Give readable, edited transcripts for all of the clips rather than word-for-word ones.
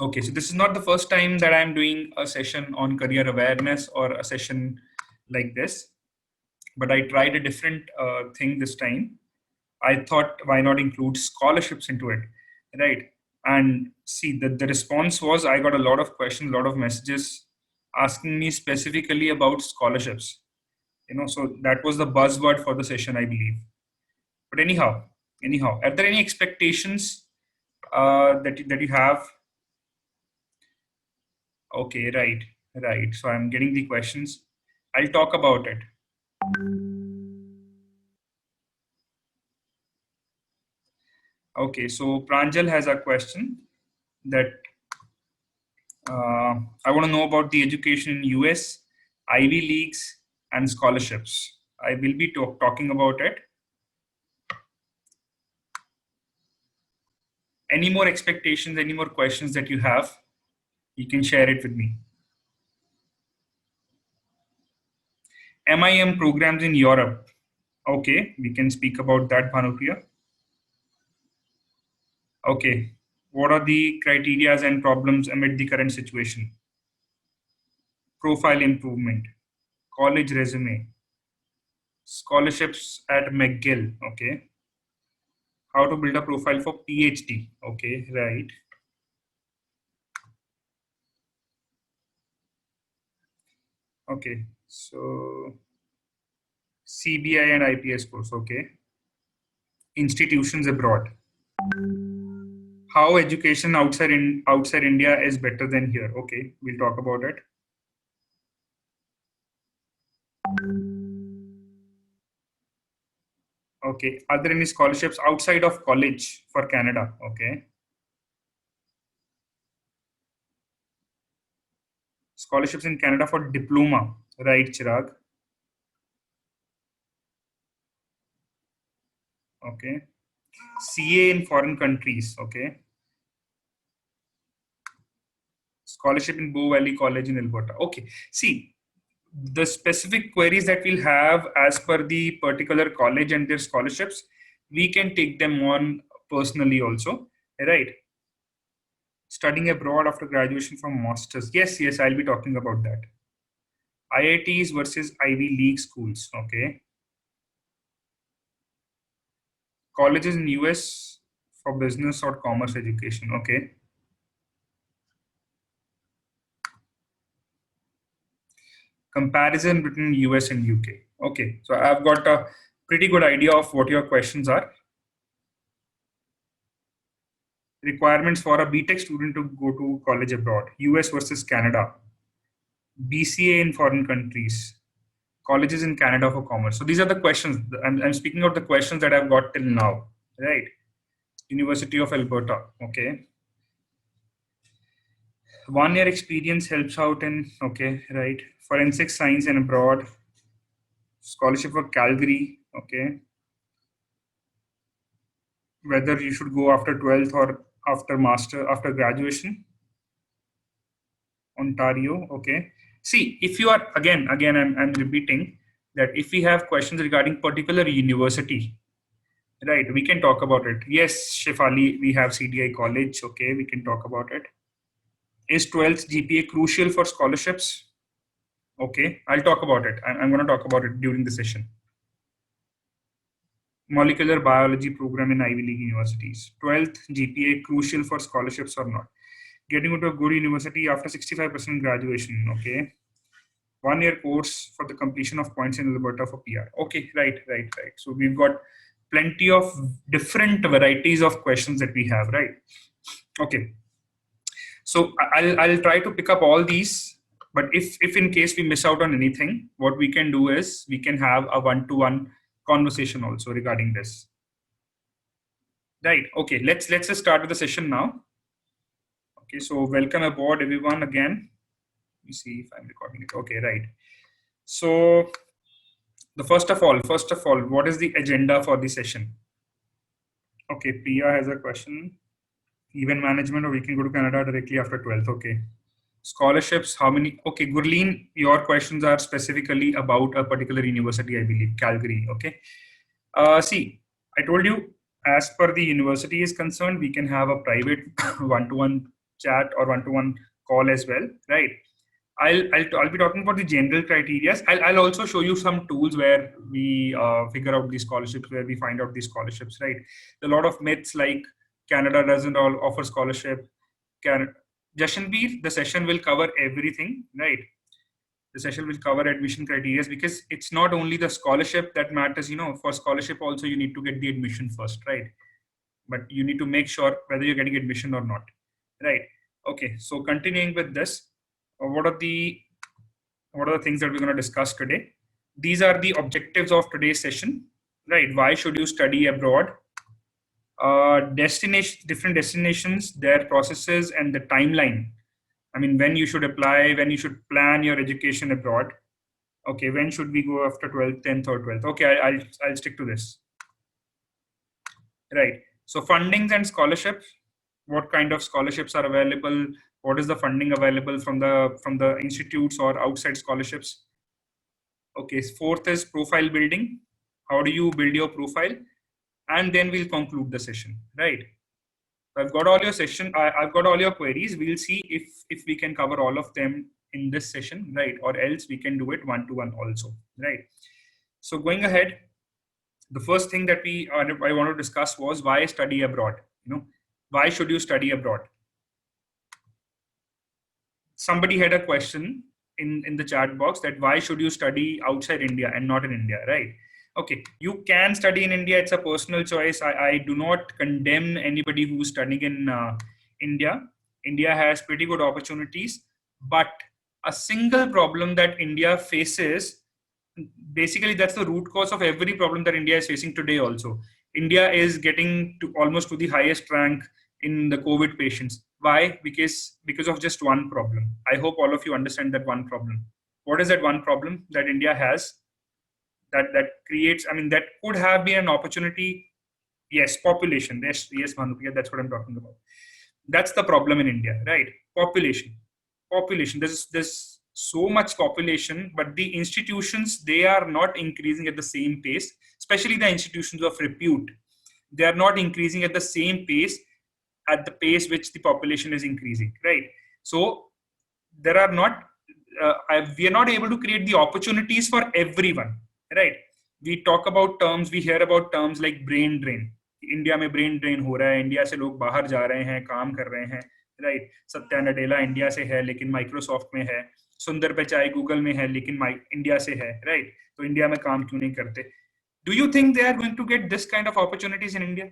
Okay, so this is not the first time that I'm doing a session on career awareness or a session like this, but I tried a different thing this time. I thought, why not include scholarships into it, right? And see, the response was I got a lot of questions, a lot of messages asking me specifically about scholarships. So that was the buzzword for the session, I believe. But anyhow, are there any expectations that you have? Okay, right. So I'm getting the questions. I'll talk about it. Okay, so Pranjal has a question that I want to know about the education in US, Ivy Leagues, and scholarships. I will be talking about it. Any more expectations, any more questions that you have, you can share it with me. MIM programs in Europe. Okay, we can speak about that, Bhanupriya. Okay, what are the criteria and problems amid the current situation? Profile improvement, college resume, scholarships at McGill. Okay, how to build a profile for PhD. Okay, right. Okay, so CBI and IPS course. Okay, institutions abroad. How education outside India is better than here. Okay, we'll talk about it. Okay, are there any scholarships outside of college for Canada? Okay, scholarships in Canada for diploma. Right, Chirag. Okay, CA in foreign countries. Okay, scholarship in Bow Valley College in Alberta. Okay, see, the specific queries that we'll have as per the particular college and their scholarships, we can take them on personally also, right? Studying abroad after graduation from masters. Yes, I'll be talking about that. IITs versus Ivy League schools. Okay, colleges in US for business or commerce education. Okay, comparison between US and UK. Okay, so I've got a pretty good idea of what your questions are. Requirements for a BTech student to go to college abroad, US versus Canada, BCA in foreign countries, colleges in Canada for commerce. So these are the questions. I'm speaking of the questions that I've got till now, right? University of Alberta. Okay. 1 year experience helps out in, okay, right. Forensic science and abroad, scholarship for Calgary. Okay. Whether you should go after 12th or after graduation. Ontario. Okay. See, if you are again, I'm repeating that if we have questions regarding particular university, right, we can talk about it. Yes, Shefali, we have CDI college. Okay, we can talk about it. Is 12th GPA crucial for scholarships? Okay, I'll talk about it. I'm going to talk about it during the session. Molecular biology program in Ivy League universities. 12th GPA crucial for scholarships or not? Getting into a good university after 65% graduation. Okay. 1 year course for the completion of points in Alberta for PR. Okay, right. So we've got plenty of different varieties of questions that we have, right? Okay. So I'll try to pick up all these, but if in case we miss out on anything, what we can do is we can have a one-to-one conversation also regarding this. Right. Okay. Let's just start with the session now. Okay. So welcome aboard, everyone. Again, let me see if I'm recording it. Okay. Right. So first of all, what is the agenda for the session? Okay. Priya has a question. Event management, or we can go to Canada directly after 12th. Okay. Scholarships, how many? Okay, Gurleen, your questions are specifically about a particular university, I believe, Calgary. Okay. See, I told you, as per the university is concerned, we can have a private one-to-one chat or one-to-one call as well, right? I'll be talking about the general criteria. I'll also show you some tools where we figure out these scholarships, where we find out these scholarships, right? A lot of myths like Canada doesn't all offer scholarship. Jashanbir, the session will cover everything, right? The session will cover admission criteria because it's not only the scholarship that matters. For scholarship also you need to get the admission first, right? But you need to make sure whether you're getting admission or not, right? Okay, so continuing with this, what are the things that we're going to discuss today? These are the objectives of today's session, right? Why should you study abroad? Different destinations, their processes, and the timeline. I mean, when you should apply, when you should plan your education abroad. Okay, when should we go after 12th, 10th, or 12th? Okay, I'll stick to this. Right. So fundings and scholarships. What kind of scholarships are available? What is the funding available from the institutes or outside scholarships? Okay. Fourth is profile building. How do you build your profile? And then we'll conclude the session. Right. I've got all your I've got all your queries. We'll see if we can cover all of them in this session, right? Or else we can do it one-to-one also, right? So going ahead, the first thing that I want to discuss was why study abroad. Why should you study abroad? Somebody had a question in the chat box that why should you study outside India and not in India, right? Okay, you can study in India. It's a personal choice. I do not condemn anybody who's studying in India. India has pretty good opportunities, but a single problem that India faces, basically that's the root cause of every problem that India is facing today also. India is getting to almost to the highest rank in the COVID patients. Why? Because of just one problem. I hope all of you understand that one problem. What is that one problem that India has that creates, that could have been an opportunity? Yes, population. Yes, Bhanupriya, that's what I'm talking about. That's the problem in India, right? Population. There's so much population, but the institutions, they are not increasing at the same pace, especially the institutions of repute. They are not increasing at the same pace, at the pace which the population is increasing, right? So we are not able to create the opportunities for everyone, right? We hear about terms like brain drain. India में brain drain हो रहा है, India से लोग बाहर जा रहे हैं, काम कर रहे हैं, राइट? सत्या नडेला इंडिया से है लेकिन माइक्रोसॉफ्ट में है, सुंदर पिचाई गूगल में है लेकिन इंडिया से है, राइट? तो इंडिया में काम क्यों नहीं करते? Do you think they are going to get this kind of opportunities in India?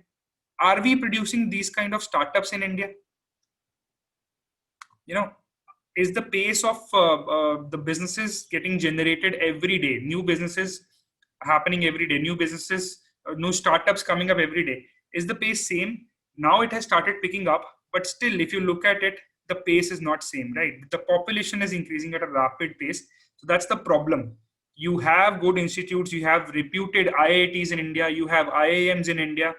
Are we producing these kind of startups in India? Is the pace of the businesses getting generated every day? New businesses happening every day, new startups coming up every day. Is the pace same? Now it has started picking up, but still, if you look at it, the pace is not same, right? The population is increasing at a rapid pace. So that's the problem. You have good institutes, you have reputed IITs in India, you have IIMs in India,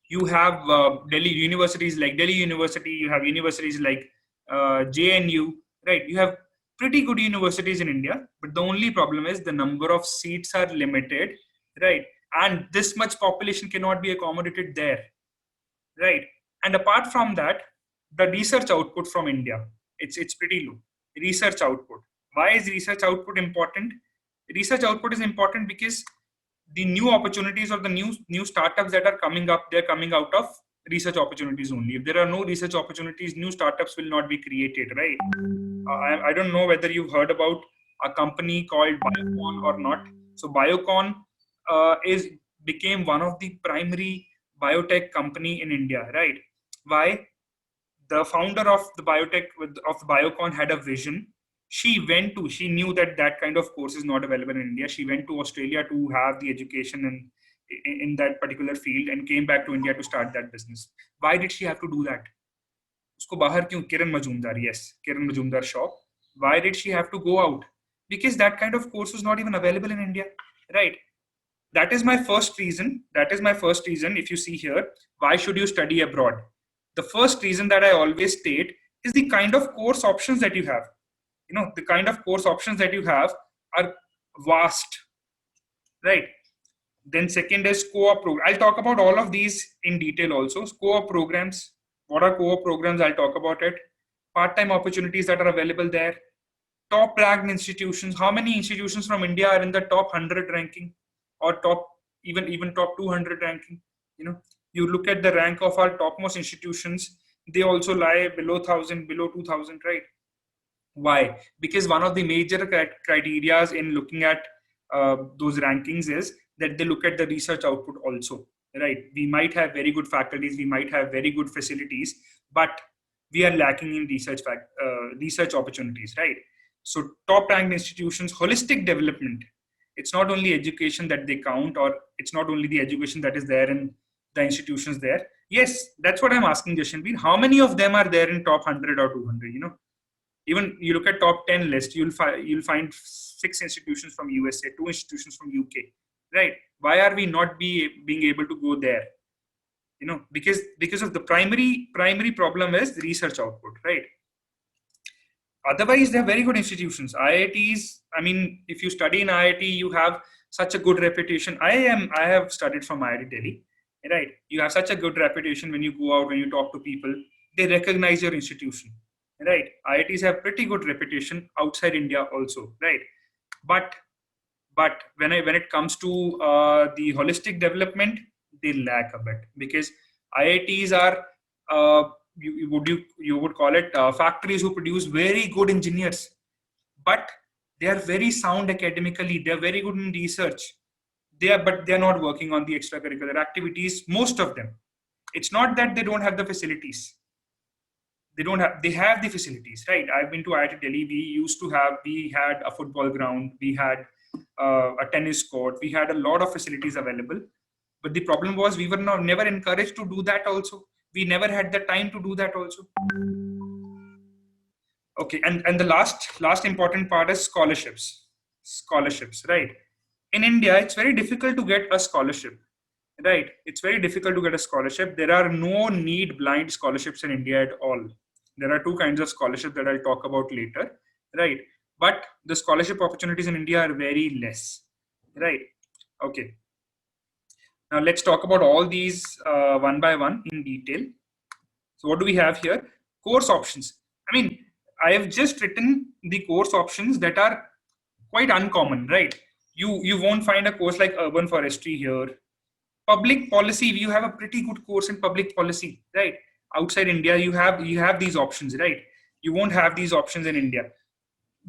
you have Delhi universities like Delhi University, you have universities like JNU, right? You have pretty good universities in India, but the only problem is the number of seats are limited, right? And this much population cannot be accommodated there, right? And apart from that, the research output from India, it's pretty low. Research output. Why is research output important? Research output is important because the new opportunities or the new startups that are coming up, they're coming out of research opportunities only. If there are no research opportunities, new startups will not be created, right? I don't know whether you've heard about a company called Biocon or not. So Biocon became one of the primary biotech company in India, right? Why? The founder of the Biocon had a vision. She knew that kind of course is not available in India. She went to Australia to have the education in that particular field and came back to India to start that business. Why did she have to do that? Usko bahar kyun? Kiran Majumdar, yes, Kiran Majumdar shop. Why did she have to go out? Because that kind of course was not even available in India, right? That is my first reason. If you see here, why should you study abroad? The first reason that I always state is the kind of course options that you have. The kind of course options that you have are vast, right? Then second is co-op program. I'll talk about all of these in detail also. Co-op programs, What are co-op programs? I'll talk about it. Part-time opportunities that are available there. Top ranked institutions. How many institutions from India are in the top 100 ranking, or top even top 200 ranking? You know, you look at the rank of our topmost institutions, they also lie below 1,000, below 2,000, right? Why? Because one of the major criteria in looking at those rankings is that they look at the research output also, right? We might have very good faculties, we might have very good facilities, but we are lacking in research opportunities, right? So top ranked institutions, holistic development. It's not only education that they count, or it's not only the education that is there in the institutions there. Yes, that's what I'm asking, Jashanbir. How many of them are there in top 100 or 200? Even you look at top 10 list, you'll find 6 institutions from USA, 2 institutions from UK, right? Why are we not being able to go there? Because of the primary problem is the research output, right? Otherwise, they're very good institutions. IITs, I mean, if you study in IIT, you have such a good reputation. I have studied from IIT Delhi, right? You have such a good reputation when you go out, when you talk to people, they recognize your institution, right? IITs have pretty good reputation outside India also, right? But when it comes to the holistic development, they lack a bit, because IITs are you would call it factories who produce very good engineers, but they are very sound academically. They are very good in research. But they are not working on the extracurricular activities. Most of them. It's not that they don't have the facilities. They have the facilities, right? I've been to IIT Delhi. We had a football ground. We had a tennis court. We had a lot of facilities available. But the problem was we were never encouraged to do that also. We never had the time to do that also. Okay, and the last important part is scholarships. Scholarships, right? In India, it's very difficult to get a scholarship, right? It's very difficult to get a scholarship. There are no need blind scholarships in India at all. There are 2 kinds of scholarship that I'll talk about later, right? But the scholarship opportunities in India are very less, right? Okay. Now let's talk about all these one by one in detail. So what do we have here? Course options. I mean, I have just written the course options that are quite uncommon, right? You won't find a course like urban forestry here. Public policy, you have a pretty good course in public policy, right? Outside India, you have these options, right? You won't have these options in India.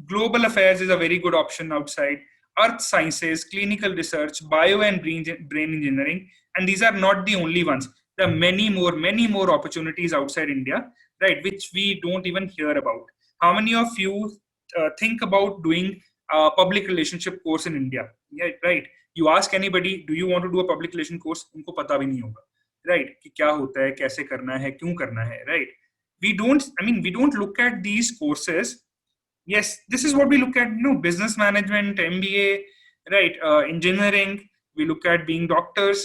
Global affairs is a very good option outside. Earth sciences, clinical research, bio and brain engineering, and these are not the only ones. There are many more opportunities outside India, right, which we don't even hear about. How many of you think about doing a public relationship course in India? Yeah, right. You ask anybody, do you want to do a public relation course? उनको पता भी नहीं होगा, right? कि क्या होता है, कैसे करना है, क्यों करना है, right? We don't look at these courses. Yes, this is what we look at, business management, MBA, right? Engineering, we look at being doctors,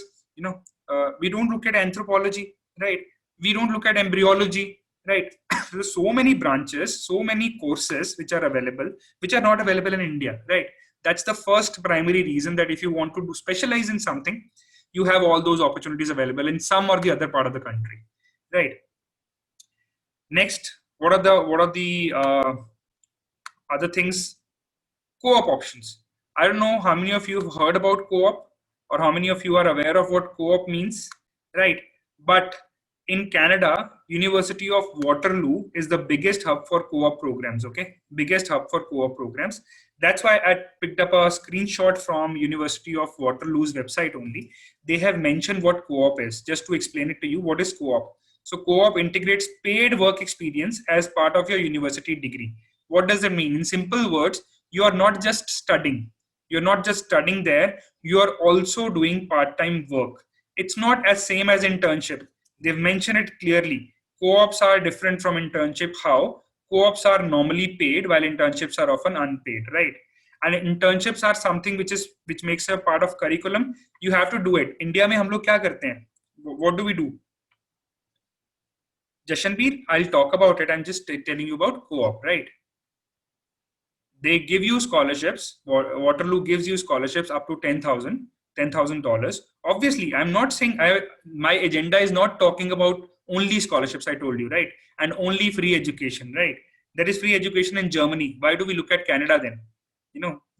we don't look at anthropology, right? We don't look at embryology, right? There's so many branches, so many courses which are available, which are not available in India, right? That's the first primary reason, that if you want to specialize in something, you have all those opportunities available in some or the other part of the country, right? Next, what are the other things? Co-op options. I don't know how many of you have heard about co-op, or how many of you are aware of what co-op means, right? But in Canada, University of Waterloo is the biggest hub for co-op programs, okay? Biggest hub for co-op programs. That's why I picked up a screenshot from University of Waterloo's website only. They have mentioned what co-op is. Just to explain it to you, what is co-op? So co-op integrates paid work experience as part of your university degree. What does it mean? In simple words, you are not just studying. You're not just studying there. You are also doing part-time work. It's not as same as internship. They've mentioned it clearly. Co-ops are different from internship. How? Co-ops are normally paid, while internships are often unpaid, right? And internships are something which makes a part of curriculum. You have to do it. India में हम लोग क्या करते हैं? What do we do? Jashanbir, I'll talk about it. I'm just telling you about co-op, right? They give you scholarships. Waterloo gives you scholarships up to $10,000. Obviously, I'm not saying my agenda is not talking about only scholarships, I told you, right? And only free education, right? There is free education in Germany. Why do we look at Canada then?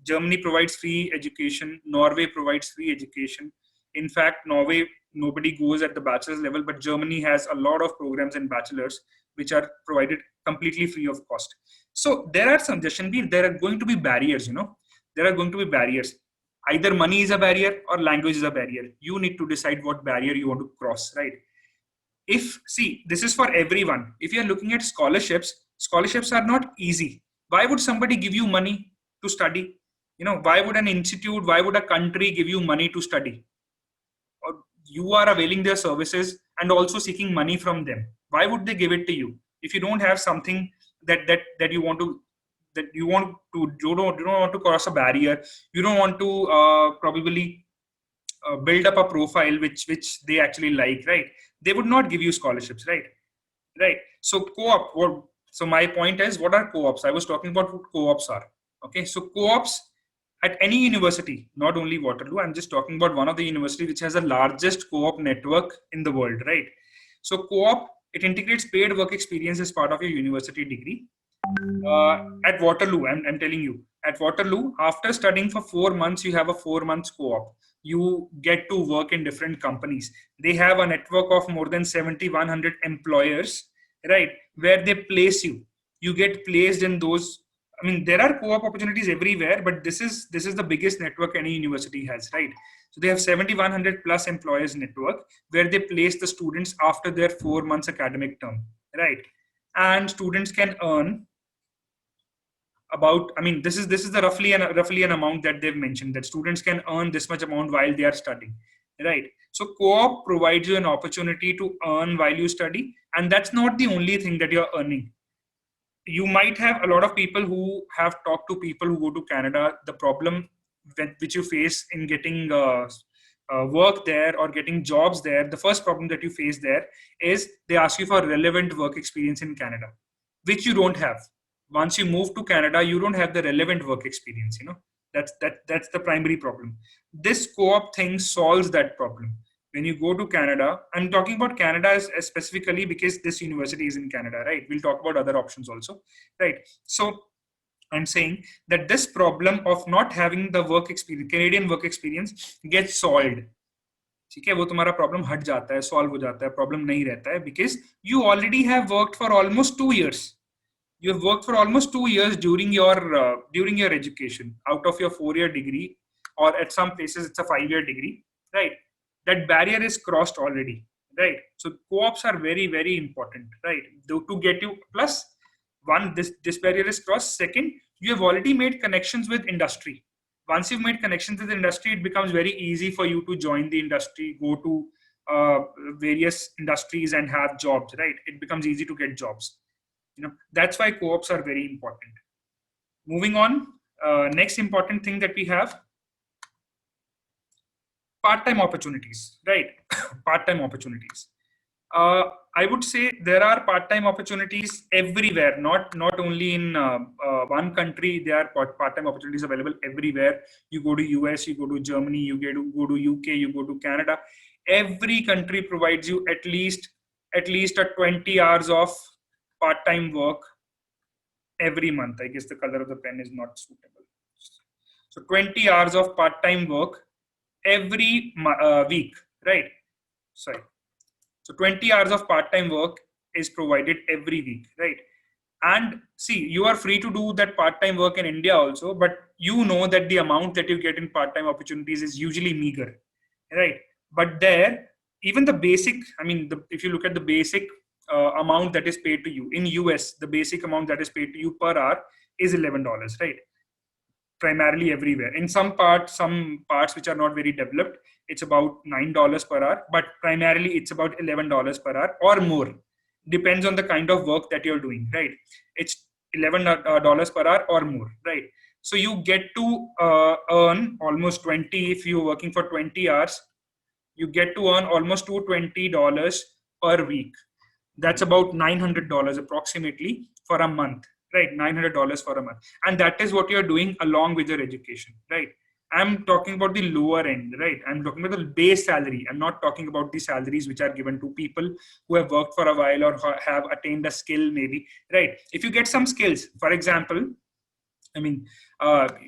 Germany provides free education. Norway provides free education. In fact, Norway, nobody goes at the bachelor's level, but Germany has a lot of programs in bachelor's which are provided completely free of cost. So there are some, Jashanbir, there are going to be barriers, there are going to be barriers. Either money is a barrier or language is a barrier. You need to decide what barrier you want to cross, right? This is for everyone. If you're looking at scholarships are not easy. Why would somebody give you money to study? Why would an institute, why would a country give you money to study? Or you are availing their services and also seeking money from them. Why would they give it to you? If you don't have something that you want to, you don't want to cross a barrier, you don't want to probably build up a profile which they actually like, right? They would not give you scholarships, right? So co-op, so my point is, what are co-ops? I was talking about what co-ops are. Okay, so co-ops at any university, not only Waterloo, I'm just talking about one of the university which has the largest co-op network in the world, right? So co-op, it integrates paid work experience as part of your university degree. At Waterloo, I'm telling you, at Waterloo, after studying for 4 months, you have a 4 months co-op. You get to work in different companies. They have a network of more than 7,100 employers, right? Where they place you. You get placed in those. I mean, there are co-op opportunities everywhere, but this is the biggest network any university has, right? So they have 7,100 plus employers network where they place the students after their 4 months academic term, right? And students can earn about, I mean, this is the roughly an amount that they've mentioned, that students can earn this much amount while they are studying, right? So co-op provides you an opportunity to earn while you study, and that's not the only thing that you're earning. You might have a lot of people who have talked to people who go to Canada. The problem which you face in getting work there or getting jobs there, the first problem that you face there is they ask you for relevant work experience in Canada, which you don't have. Once you move to Canada, you don't have the relevant work experience. That's the primary problem. This co-op thing solves that problem. When you go to Canada, I'm talking about Canada as specifically because this university is in Canada, right? We'll talk about other options also, right? So I'm saying that this problem of not having the work experience, Canadian work experience, gets solved. ठीक है, वो तुम्हारा problem हट जाता है, solve हो जाता है, प्रॉब्लम नहीं रहता है, because you already have worked for almost 2 years. You have worked for almost 2 years during your education, out of your 4-year degree, or at some places it's a 5-year degree, right? That barrier is crossed already, right? So co-ops are very, very important, right? To get you, plus one, this barrier is crossed. Second, you have already made connections with industry. Once you've made connections with the industry, it becomes very easy for you to join the industry, go to various industries and have jobs, right? It becomes easy to get jobs. That's why co-ops are very important. Moving on, next important thing that we have, part-time opportunities, right? Part-time opportunities. I would say there are part-time opportunities everywhere, not only in one country. There are part-time opportunities available everywhere. You go to US, you go to Germany, you go to UK, you go to Canada. Every country provides you at least a 20 hours of part-time work every month. I guess the color of the pen is not suitable. So 20 hours of part-time work every week, right? Sorry. So 20 hours of part-time work is provided every week, right? And see, you are free to do that part-time work in India also, but you know that the amount that you get in part-time opportunities is usually meager, right? But there, even the basic, I mean, if you look at the basic amount that is paid to you in US, the basic amount that is paid to you per hour is $11, right? Primarily everywhere. In some parts which are not very developed, it's about $9 per hour, but primarily it's about $11 per hour or more. Depends on the kind of work that you're doing, right? It's $11 per hour or more, right? So you get to earn almost 20 if you're working for 20 hours. You get to earn almost $220 per week. That's about $900 approximately for a month, right? $900 for a month. And that is what you're doing along with your education, right? I'm talking about the lower end, right? I'm talking about the base salary. I'm not talking about the salaries which are given to people who have worked for a while or have attained a skill, maybe, right? If you get some skills, for example, I mean,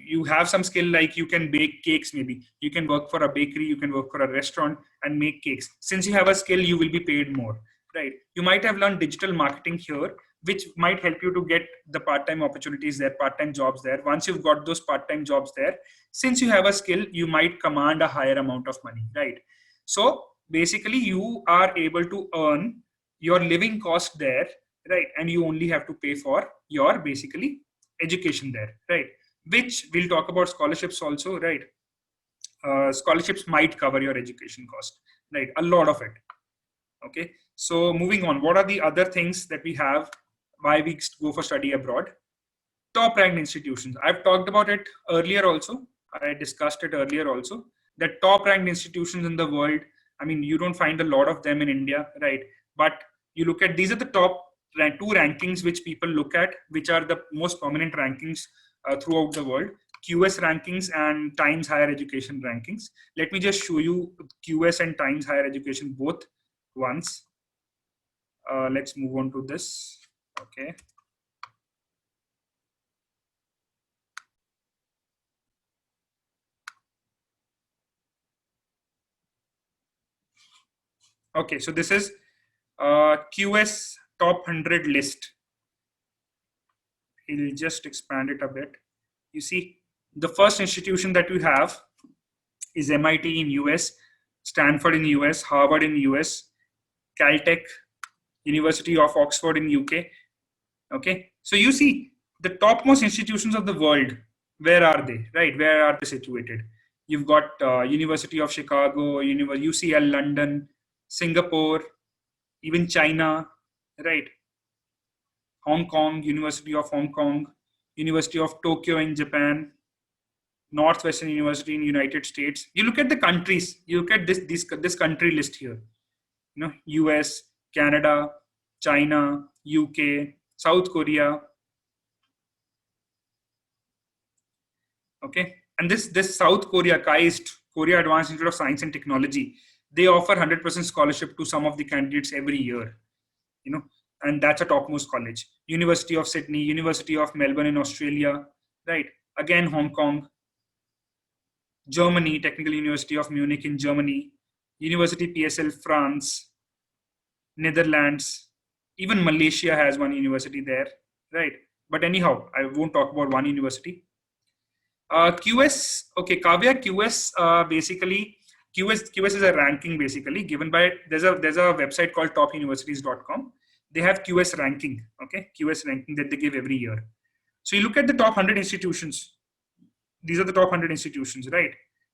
you have some skill like you can bake cakes, maybe. You can work for a bakery, you can work for a restaurant and make cakes. Since you have a skill, you will be paid more, right? You might have learned digital marketing here, which might help you to get the part-time opportunities there, part-time jobs there. Once you've got those part-time jobs there, since you have a skill, you might command a higher amount of money, right? So basically, you are able to earn your living cost there, right? And you only have to pay for your basically education there, right? Which we'll talk about scholarships also, right? Scholarships might cover your education cost, right? A lot of it. Okay. So moving on, what are the other things that we have? Why we go for study abroad? Top ranked institutions. I've talked about it earlier also. I discussed it earlier also. The top ranked institutions in the world. I mean, you don't find a lot of them in India, right? But you look at, these are the top two rankings which people look at, which are the most prominent rankings throughout the world. QS rankings and Times Higher Education rankings. Let me just show you QS and Times Higher Education both once. Let's move on to this. Okay. Okay, so this is QS top 100 list. We'll just expand it a bit. You see, the first institution that we have is MIT in US, Stanford in US, Harvard in US, Caltech, University of Oxford in UK. Okay, so you see the topmost institutions of the world. Where are they? Right? Where are they situated? You've got University of Chicago, UCL London, Singapore, even China, right? Hong Kong, University of Hong Kong, University of Tokyo in Japan, Northwestern University in United States. You look at the countries. You look at this country list here. You know, US, Canada, China, UK, South Korea. Okay, and this South Korea, KAIST, Korea Advanced Institute of Science and Technology, they offer 100% scholarship to some of the candidates every year. You know, and that's a topmost college. University of Sydney, University of Melbourne in Australia, right? Again, Hong Kong, Germany, Technical University of Munich in Germany, University PSL France, Netherlands, even Malaysia has one university there, right? But anyhow, I won't talk about one university. QS, okay, Kavya, QS basically, QS is a ranking basically given by, there's a website called topuniversities.com. They have QS ranking, okay, QS ranking that they give every year. So you look at the top 100 institutions. These are the top 100 institutions, right?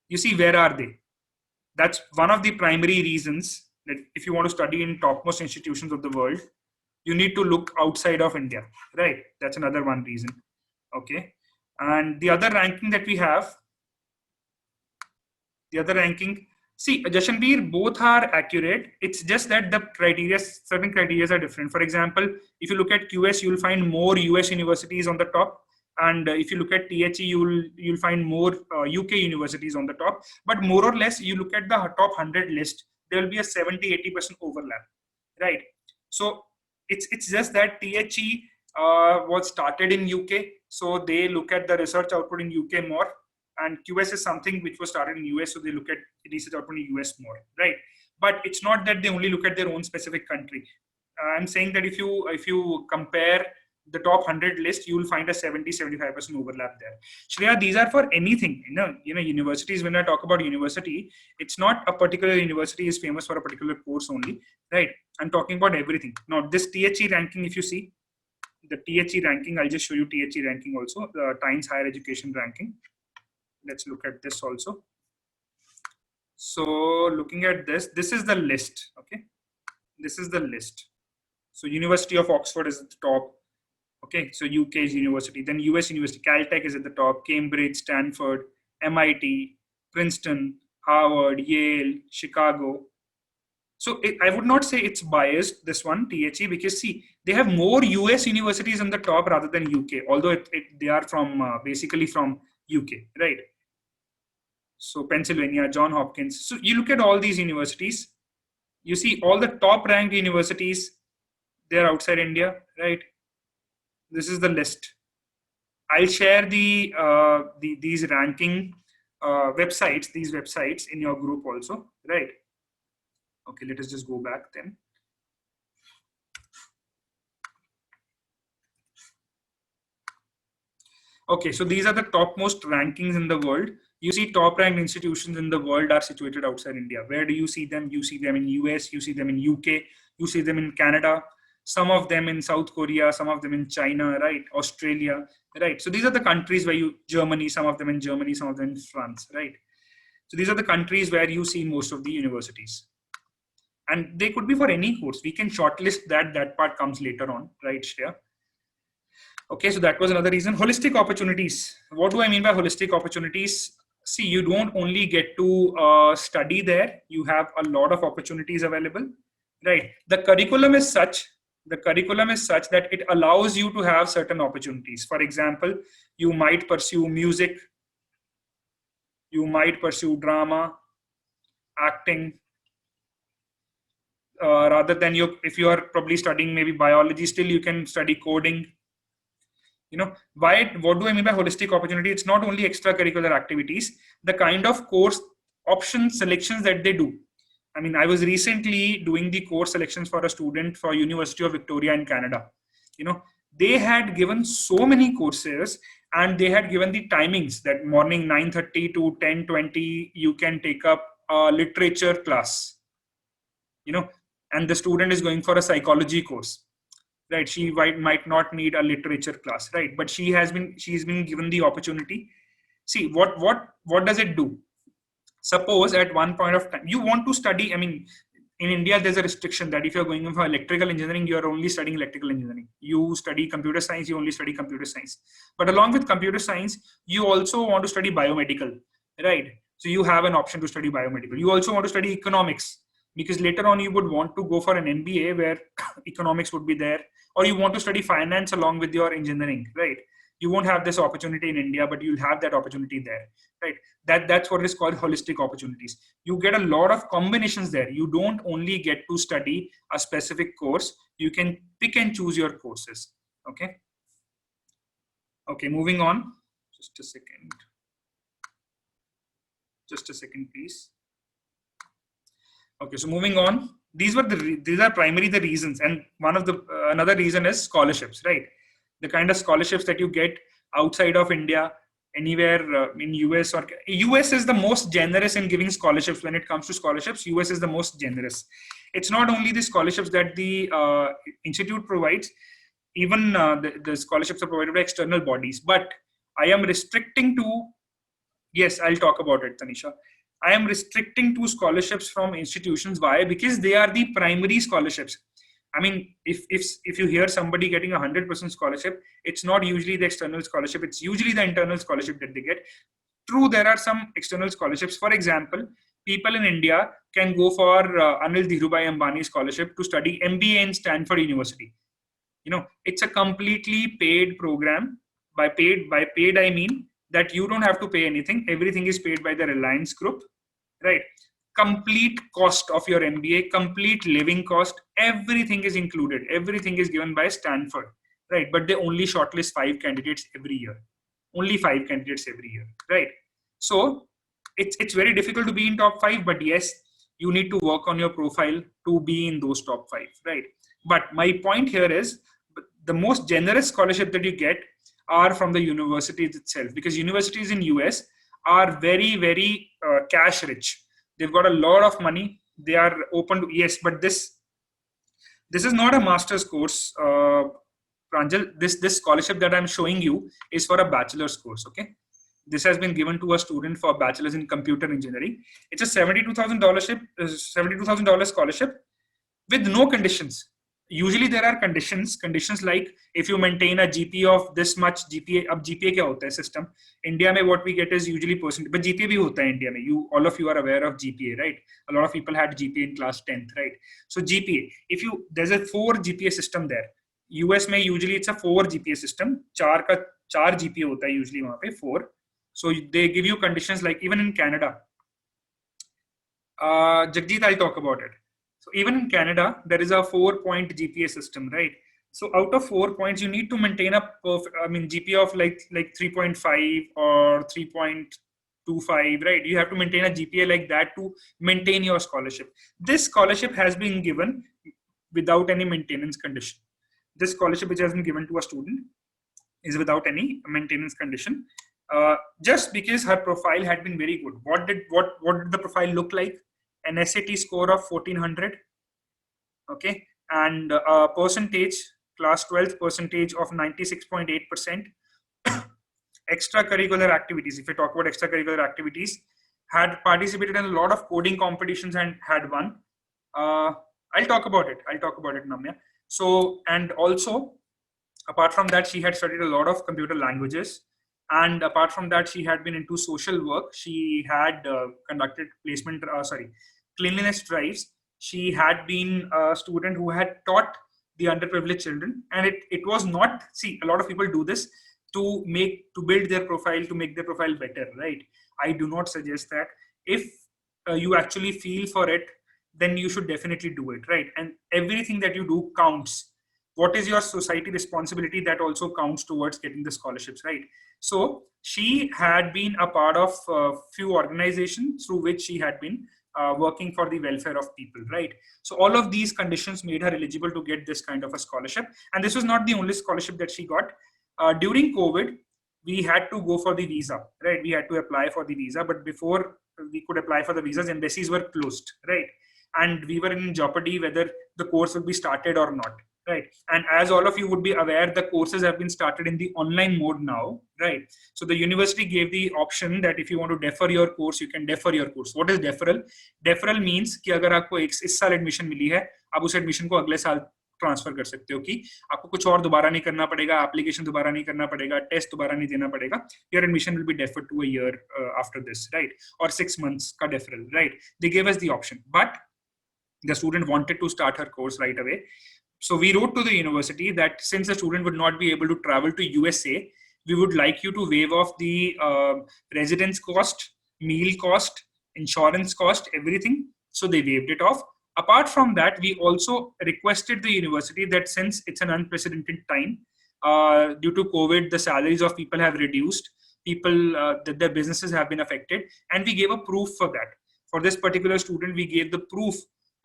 You see, where are they? That's one of the primary reasons that if you want to study in topmost institutions of the world, you need to look outside of India, right? That's another one reason, okay? And the other ranking that we have, see, Jashanbir, both are accurate. It's just that the criteria, certain criteria are different. For example, if you look at QS, you'll find more US universities on the top. And if you look at THE, you'll find more UK universities on the top. But more or less, you look at the top 100 list, there will be a 70-80% overlap, right? So it's just that THE was started in UK. So they look at the research output in UK more, and QS is something which was started in US, so they look at research output in US more, right? But it's not that they only look at their own specific country. I'm saying that if you compare the top 100 list, you will find a 70-75% overlap there. Shreya, these are for anything. Universities, when I talk about university, it's not a particular university is famous for a particular course only, right? I'm talking about everything. Now, this THE ranking, if you see, the THE ranking, I'll just show you THE ranking also, the Times Higher Education ranking. Let's look at this also. So looking at this is the list, okay? This is the list. So University of Oxford is at the top. Okay, so UK's university, then US University, Caltech is at the top, Cambridge, Stanford, MIT, Princeton, Harvard, Yale, Chicago. So I would not say it's biased, this one, THE, because see, they have more US universities on the top rather than UK, although they are from basically from UK, right? So Pennsylvania, John Hopkins. So you look at all these universities, you see all the top ranked universities, they're outside India, right? This is the list. I'll share these ranking websites, these websites in your group also, right? Okay, let us just go back then. Okay, so these are the topmost rankings in the world. You see top ranked institutions in the world are situated outside India. Where do you see them? You see them in US, you see them in UK, you see them in Canada, some of them in South Korea, some of them in China, right? Australia, right? So these are the countries where Germany, some of them in Germany, some of them in France, right? So these are the countries where you see most of the universities. And they could be for any course. We can shortlist that. That part comes later on, right, Shreya? Okay, so that was another reason. Holistic opportunities. What do I mean by holistic opportunities? See, you don't only get to study there. You have a lot of opportunities available, right? The curriculum is such that it allows you to have certain opportunities. For example, you might pursue music, you might pursue drama, acting, rather than if you are probably studying maybe biology, still you can study coding. What do I mean by holistic opportunity? It's not only extracurricular activities, the kind of course option selections that they do. I mean, I was recently doing the course selections for a student for University of Victoria in Canada. They had given so many courses, and they had given the timings that morning 9:30 to 10:20 you can take up a literature class, and the student is going for a psychology course, right? She might not need a literature class, right? But she's been given the opportunity. See, what does it do? Suppose at one point of time you want to study, I mean, in India there's a restriction that if you're going for electrical engineering, you're only studying electrical engineering. You study computer science, you only study computer science. But along with computer science, you also want to study biomedical, right? So you have an option to study biomedical. You also want to study economics, because later on you would want to go for an MBA where economics would be there, or you want to study finance along with your engineering, right? You won't have this opportunity in India, but you'll have that opportunity there, right? That's what is called holistic opportunities. You get a lot of combinations there. You don't only get to study a specific course. You can pick and choose your courses. Okay, moving on. Just a second, please. Okay, so moving on. These are primarily the reasons, and another reason is scholarships, right? The kind of scholarships that you get outside of India, anywhere in US, or US is the most generous in giving scholarships. When it comes to scholarships, US is the most generous. It's not only the scholarships that the institute provides, even the scholarships are provided by external bodies. But I am restricting to, yes, I'll talk about it, Tanisha. I am restricting to scholarships from institutions. Why? Because they are the primary scholarships. I mean, if you hear somebody getting 100% scholarship, it's not usually the external scholarship. It's usually the internal scholarship that they get. True, there are some external scholarships. For example, people in India can go for Anil Dhirubhai Ambani scholarship to study MBA in Stanford University. It's a completely paid program. By paid, I mean that you don't have to pay anything. Everything is paid by the Reliance Group, right? Complete cost of your MBA, complete living cost, everything is included. Everything is given by Stanford, right? But they only shortlist 5 candidates every year. Only 5 candidates every year, right? So it's very difficult to be in top 5, but yes, you need to work on your profile to be in those top 5, right? But my point here is the most generous scholarship that you get are from the universities itself, because universities in US are very, very cash rich. They've got a lot of money. They are open to, yes, but this is not a master's course, Pranjal. This scholarship that I'm showing you is for a bachelor's course, okay? This has been given to a student for bachelor's in computer engineering. It's a $72,000 scholarship with no conditions. Usually there are conditions like if you maintain a GPA of this much. GPA, अब GPA क्या होता है system? India में what we get is usually percent, but GPA भी होता है India में. All of you are aware of GPA, right? A lot of people had GPA in class 10th, right? So GPA, there's a 4 GPA system there. US में usually it's a 4 GPA system. 4 GPA होता है usually वहाँ पे 4. So they give you conditions like even in Canada. Jagjit, I'll talk about it. So even in Canada, there is a 4-point GPA system, right? So out of 4 points, you need to maintain a GPA of like 3.5 or 3.25, right? You have to maintain a GPA like that to maintain your scholarship. This scholarship has been given without any maintenance condition. This scholarship which has been given to a student is without any maintenance condition, just because her profile had been very good. What did the profile look like? An SAT score of 1400, okay, and a percentage, class 12th percentage of 96.8%. Extracurricular activities, if we talk about extracurricular activities, had participated in a lot of coding competitions and had won. I'll talk about it, Namya. So, and also, apart from that, she had studied a lot of computer languages. And apart from that, she had been into social work. She had conducted cleanliness drives. She had been a student who had taught the underprivileged children. And it was not, see, a lot of people do this to build their profile, to make their profile better, right? I do not suggest that. If you actually feel for it, then you should definitely do it, right? And everything that you do counts. What is your society responsibility, that also counts towards getting the scholarships, right? So she had been a part of a few organizations through which she had been working for the welfare of people, right? So all of these conditions made her eligible to get this kind of a scholarship. And this was not the only scholarship that she got. During COVID, we had to go for the visa, right? We had to apply for the visa, but before we could apply for the visas, embassies were closed, right? And we were in jeopardy whether the course would be started or not, right? And as all of you would be aware, the courses have been started in the online mode now, right? So the university gave the option that if you want to defer your course, you can defer your course. What is deferral? Deferral means कि अगर आपको इस साल admission मिली है, आप उस admission को अगले साल ट्रांसफर कर सकते हो, कि आपको कुछ और दोबारा नहीं करना पड़ेगा, एप्लीकेशन दोबारा नहीं करना पड़ेगा, टेस्ट दोबारा नहीं देना पड़ेगा. Your admission will be deferred to a year after this, right? Or 6 months का deferral, right? They gave us the option, but the student wanted to start her course right away. So we wrote to the university that since the student would not be able to travel to USA, we would like you to waive off the residence cost, meal cost, insurance cost, everything. So they waived it off. Apart from that, we also requested the university that since it's an unprecedented time, due to COVID, the salaries of people have reduced, their businesses have been affected, and we gave a proof for that. For this particular student, we gave the proof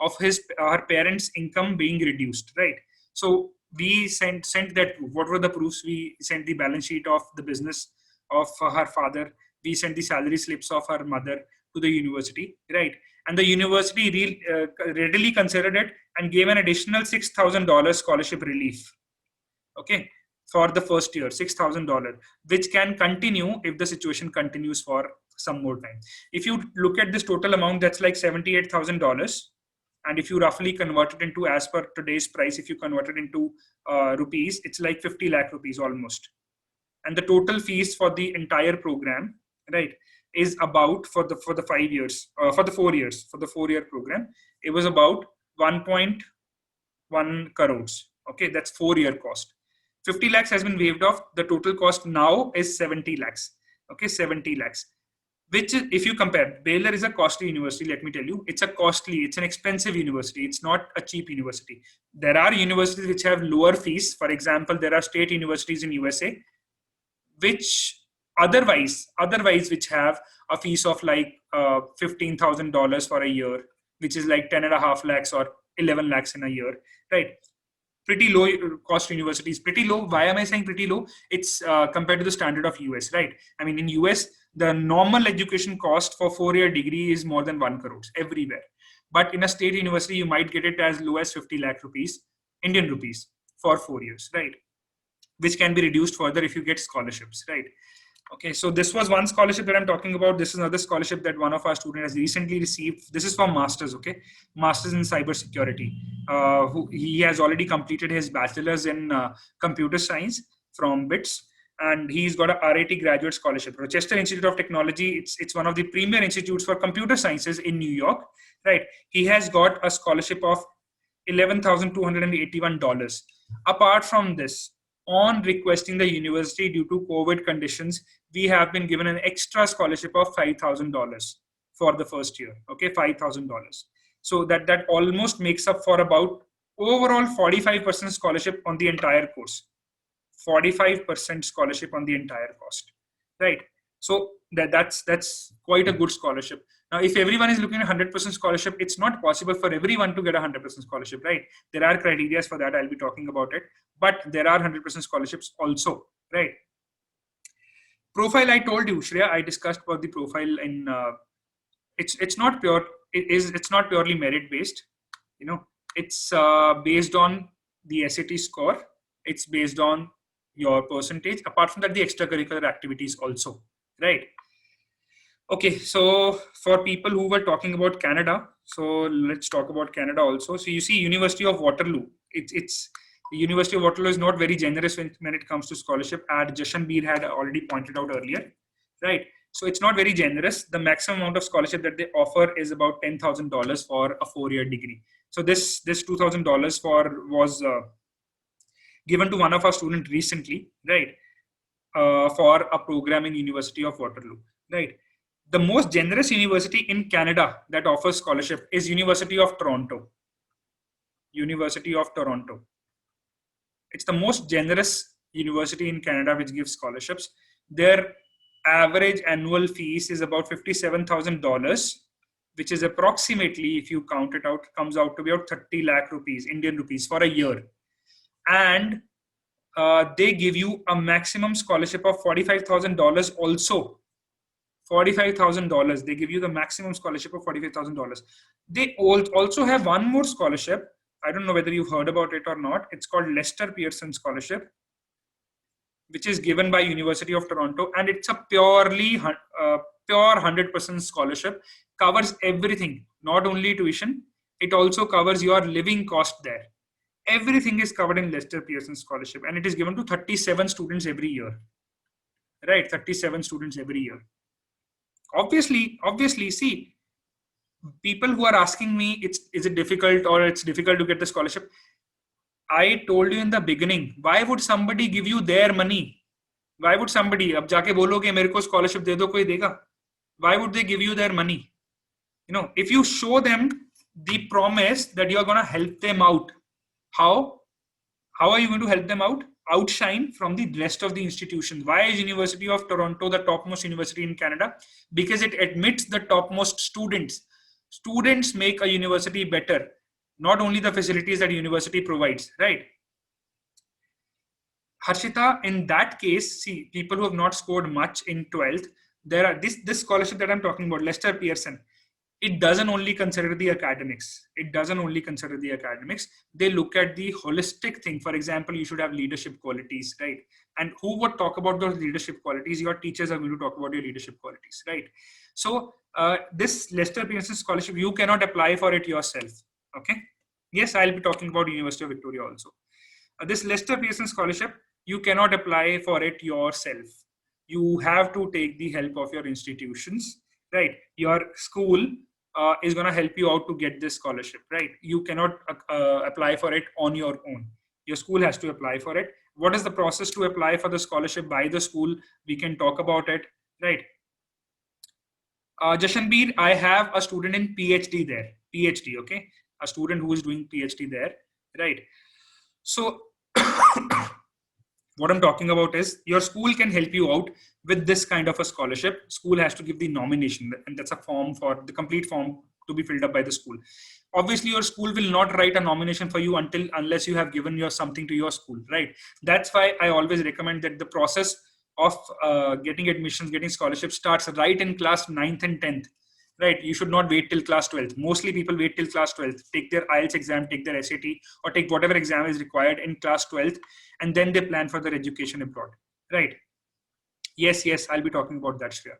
of her parents' income being reduced, right? So we sent that proof. What were the proofs? We sent the balance sheet of the business of her father. We sent the salary slips of her mother to the university, right? And the university readily considered it and gave an additional $6,000 scholarship relief, okay, for the first year, $6,000, which can continue if the situation continues for some more time. If you look at this total amount, that's like $78,000. And if you roughly convert it into, as per today's price, if you convert it into rupees, it's like 50 lakh rupees almost. And the total fees for the entire program, right, is about for the 5 years, for the 4 years, for the 4-year program, it was about 1.1 crores. Okay, that's 4-year cost. 50 lakhs has been waived off. The total cost now is 70 lakhs. Okay, 70 lakhs. Which is, if you compare, Baylor is a costly university, let me tell you. It's an expensive university. It's not a cheap university. There are universities which have lower fees. For example, there are state universities in USA, which otherwise which have a fees of like $15,000 for a year, which is like 10.5 lakhs or 11 lakhs in a year, right? Pretty low cost universities, pretty low. Why am I saying pretty low? It's compared to the standard of US, right? I mean, in US, the normal education cost for 4-year degree is more than 1 crore everywhere. But in a state university, you might get it as low as 50 lakh rupees, Indian rupees, for 4 years, right? Which can be reduced further if you get scholarships, right? Okay, so this was one scholarship that I'm talking about. This is another scholarship that one of our students has recently received. This is for Masters, okay? Masters in Cybersecurity. He has already completed his bachelor's in computer science from BITS. And he's got a RIT graduate scholarship. Rochester Institute of Technology, it's one of the premier institutes for computer sciences in New York, right? He has got a scholarship of $11,281. Apart from this, on requesting the university due to COVID conditions, we have been given an extra scholarship of $5,000 for the first year. Okay, $5,000. So that almost makes up for about overall 45% scholarship on the entire course. 45% scholarship on the entire cost, right? So that's quite a good scholarship. Now, if everyone is looking at 100% scholarship, it's not possible for everyone to get a 100% scholarship, right? There are criteria for that. I'll be talking about it, but there are 100% scholarships also, right? Profile, I told you, Shreya, I discussed about the profile in, it's not pure, it's not purely merit based, you know, it's based on the SAT score. It's based on your percentage. Apart from that, the extracurricular activities also, right? Okay, so for people who were talking about Canada, so let's talk about Canada also. So you see, University of Waterloo, it's University of Waterloo is not very generous when it comes to scholarship, as Jashanbir had already pointed out earlier, right? So it's not very generous. The maximum amount of scholarship that they offer is about $10,000 for a 4-year degree. So this $2,000 was given to one of our students recently, right? For a program in University of Waterloo, right? The most generous university in Canada that offers scholarship is University of Toronto. University of Toronto. It's the most generous university in Canada which gives scholarships. Their average annual fees is about $57,000, which is approximately, if you count it out, comes out to be about 30 lakh rupees, Indian rupees, for a year. And they give you a maximum scholarship of $45,000 also. $45,000. They give you the maximum scholarship of $45,000. They also have one more scholarship. I don't know whether you've heard about it or not. It's called Lester Pearson Scholarship, which is given by University of Toronto, and it's a pure 100% scholarship. Covers everything, not only tuition. It also covers your living cost there. Everything is covered in Lester Pearson Scholarship, and it is given to 37 students every year. Right, 37 students every year. Obviously, see, people who are asking me, is it difficult or it's difficult to get the scholarship? I told you in the beginning, why would somebody give you their money? Why would somebody, ab jaake bologe mere ko scholarship de do, koi dega? Why would they give you their money? You know, if you show them the promise that you're going to help them out, how are you going to help them out? Outshine from the rest of the institutions. Why is University of Toronto the topmost university in Canada? Because it admits the topmost students. Students make a university better, not only the facilities that university provides, right? Harshita, in that case, see, people who have not scored much in 12th, there are this scholarship that I'm talking about, Lester Pearson. It doesn't only consider the academics. They look at the holistic thing. For example, you should have leadership qualities, right? And who would talk about those leadership qualities? Your teachers are going to talk about your leadership qualities, right? So this Lester Pearson Scholarship, you cannot apply for it yourself, okay? Yes, I'll be talking about University of Victoria also. This Lester Pearson Scholarship, you cannot apply for it yourself. You have to take the help of your institutions, right? Your school is going to help you out to get this scholarship, right? You cannot apply for it on your own. Your school has to apply for it. What is the process to apply for the scholarship by the school? We can talk about it, right? Jashanbir, I have a student in PhD there. PhD, okay? A student who is doing PhD there, right? So what I'm talking about is your school can help you out with this kind of a scholarship. School has to give the nomination, and that's a form for the complete form to be filled up by the school. Obviously, your school will not write a nomination for you unless you have given your something to your school, right? That's why I always recommend that the process of getting admissions, getting scholarships starts right in class 9th and 10th. Right, you should not wait till class 12th. Mostly people wait till class 12th, take their IELTS exam, take their SAT, or take whatever exam is required in class 12th, and then they plan for their education abroad. Right? Yes, I'll be talking about that, Shreya.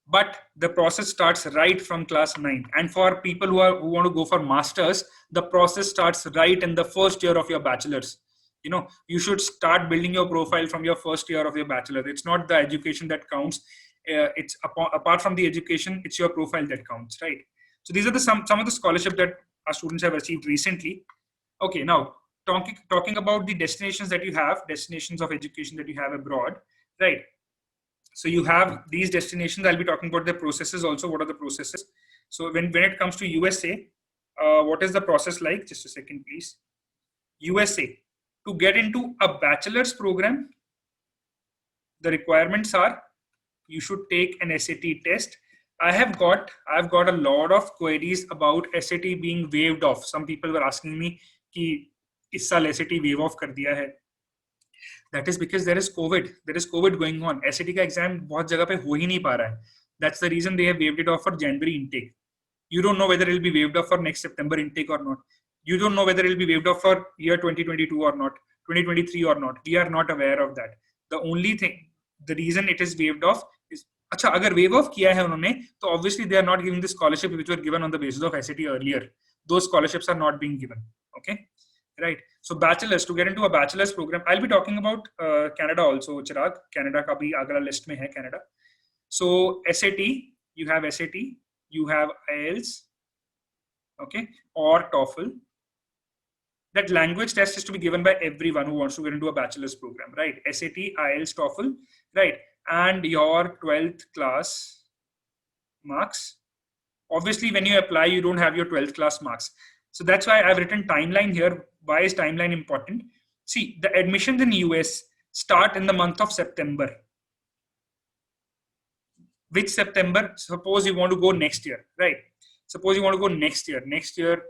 But the process starts right from class 9th. And for people who want to go for masters, the process starts right in the first year of your bachelor's. You know, you should start building your profile from your first year of your bachelor. It's not the education that counts. It's apart from the education, it's your profile that counts, right? So these are some of the scholarship that our students have achieved recently. Okay, now talking about the destinations that you have, destinations of education that you have abroad, right? So you have these destinations. I'll be talking about the processes also. What are the processes? So when it comes to USA, what is the process like? Just a second, please. USA, to get into a bachelor's program, the requirements are you should take an SAT test. I've got a lot of queries about SAT being waived off. Some people were asking me कि इस साल SAT waive off कर दिया है. That is because there is COVID. There is COVID going on. SAT का exam बहुत जगह पे हो ही नहीं पा रहा है. That's the reason they have waived it off for January intake. You don't know whether it will be waived off for next September intake or not. You don't know whether it will be waived off for year 2022 or not, 2023 or not. We are not aware of that. The only thing, the reason it is waived off is, अच्छा अगर waive off किया है उन्होंने, तो obviously they are not giving the scholarship which were given on the basis of SAT earlier. Those scholarships are not being given. Okay, right? So bachelors, to get into a bachelor's program, I'll be talking about Canada also. Chirag, Canada का भी अगला list में है Canada. So SAT, you have SAT, you have IELTS, okay, or TOEFL. That language test is to be given by everyone who wants to get into a bachelor's program, right? SAT, IELTS, TOEFL, right? And your 12th class marks. Obviously, when you apply, you don't have your 12th class marks. So that's why I've written timeline here. Why is timeline important? See, the admissions in US start in the month of September. Which September? Suppose you want to go next year, right? Suppose you want to go next year. Next year,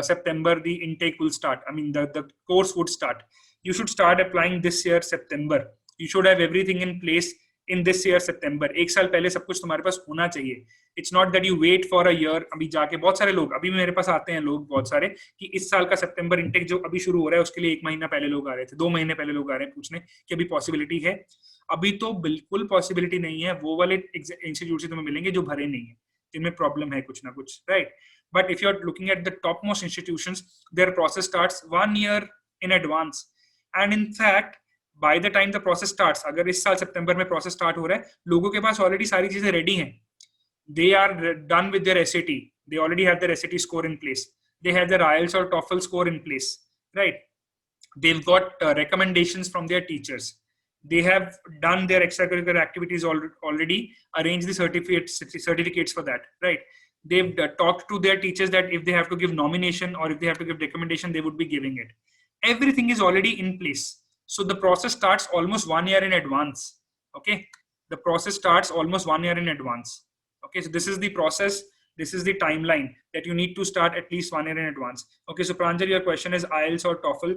September, the intake will start. I mean, the course would start. You should start applying this year, September. You should have everything in place in this year, September. एक साल पहले सब कुछ तुम्हारे पास होना चाहिए. It's not that you wait for a year. अभी जाके बहुत सारे लोग, अभी मेरे पास आते हैं लोग बहुत सारे कि इस साल का सितंबर इंटेक जो अभी शुरू हो रहा है उसके लिए 1 महीना पहले लोग आ रहे थे, 2 महीने पहले लोग आ रहे हैं पूछने कि अभी पॉसिबिलिटी है. अभी तो बिल्कुल पॉसिबिलिटी नहीं है. वो वाले इंस्टीट्यूट से तुम्हें मिलेंगे जो भरे नहीं है, जिनमें प्रॉब्लम है कुछ ना कुछ, right? But if you're looking at the topmost institutions, their process starts 1 year in advance. And in fact, by the time the process starts, अगर इस साल सितंबर में process start हो रहा है, लोगों के पास already सारी चीजें ready हैं. They are done with their SAT. They already have their SAT score in place. They have their IELTS or TOEFL score in place, right? They've got recommendations from their teachers. They have done their extracurricular activities already, arranged the certificates for that, right? They've talked to their teachers that if they have to give nomination or if they have to give recommendation, they would be giving it. Everything is already in place. So the process starts almost 1 year in advance. Okay. The process starts almost 1 year in advance. Okay. So this is the process. This is the timeline that you need to start at least 1 year in advance. Okay. So Pranjal, your question is IELTS or TOEFL.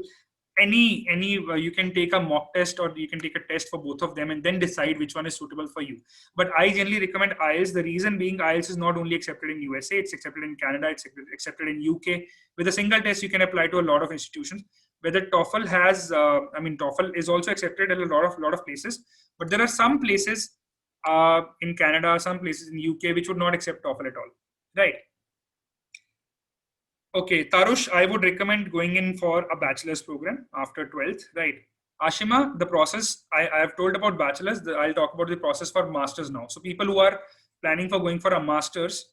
You can take a mock test or you can take a test for both of them and then decide which one is suitable for you. But I generally recommend IELTS. The reason being IELTS is not only accepted in USA, it's accepted in Canada, it's accepted in UK. With a single test, you can apply to a lot of institutions. Whether TOEFL has, TOEFL is also accepted in a lot of places, but there are some places in Canada, some places in UK which would not accept TOEFL at all, right? Okay, Tarush, I would recommend going in for a bachelor's program after 12th, right? Ashima, the process, I have told about bachelor's, I'll talk about the process for master's now. So people who are planning for going for a master's,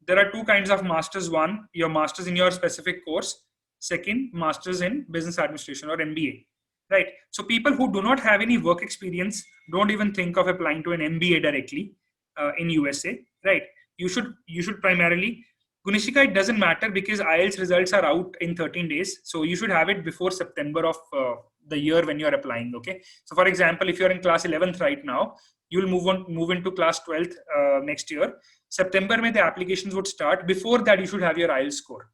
there are two kinds of masters. One, your master's in your specific course. Second, master's in business administration or MBA, right? So people who do not have any work experience, don't even think of applying to an MBA directly in USA, right? You should primarily, Gunishika, it doesn't matter because IELTS results are out in 13 days. So you should have it before September of the year when you're applying, okay? So for example, if you're in class 11th right now, you'll move into class 12th next year. September, the applications would start. Before that, you should have your IELTS score,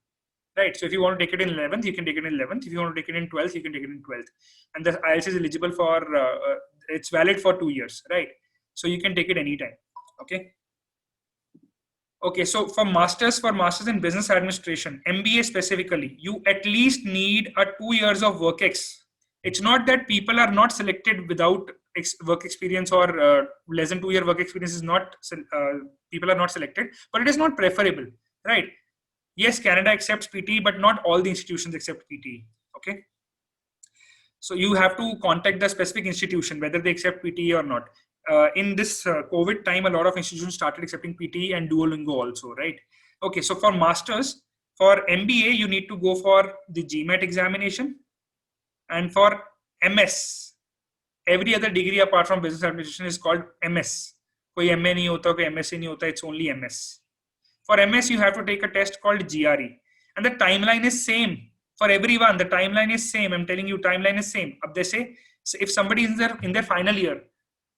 right? So if you want to take it in 11th, you can take it in 11th. If you want to take it in 12th, you can take it in 12th. And the IELTS is eligible for, it's valid for 2 years, right? So you can take it anytime, okay? Okay, so for masters in business administration, MBA specifically, you at least need a 2 years of work ex. It's not that people are not selected without work experience or less than 2 year work experience is not, people are not selected, but it is not preferable, right? Yes, Canada accepts PTE, but not all the institutions accept PTE, okay? So you have to contact the specific institution, whether they accept PTE or not. In this COVID time, a lot of institutions started accepting PTE and Duolingo also, right? Okay, so for masters, For MBA, you need to go for the GMAT examination. And for MS, every other degree apart from business administration is called MS. कोई MA नहीं होता, कोई MSc नहीं होता, it's only MS. For MS, you have to take a test called GRE. And the timeline is same for everyone. The timeline is same. I'm telling you, timeline is same. अब जैसे if somebody is in their final year,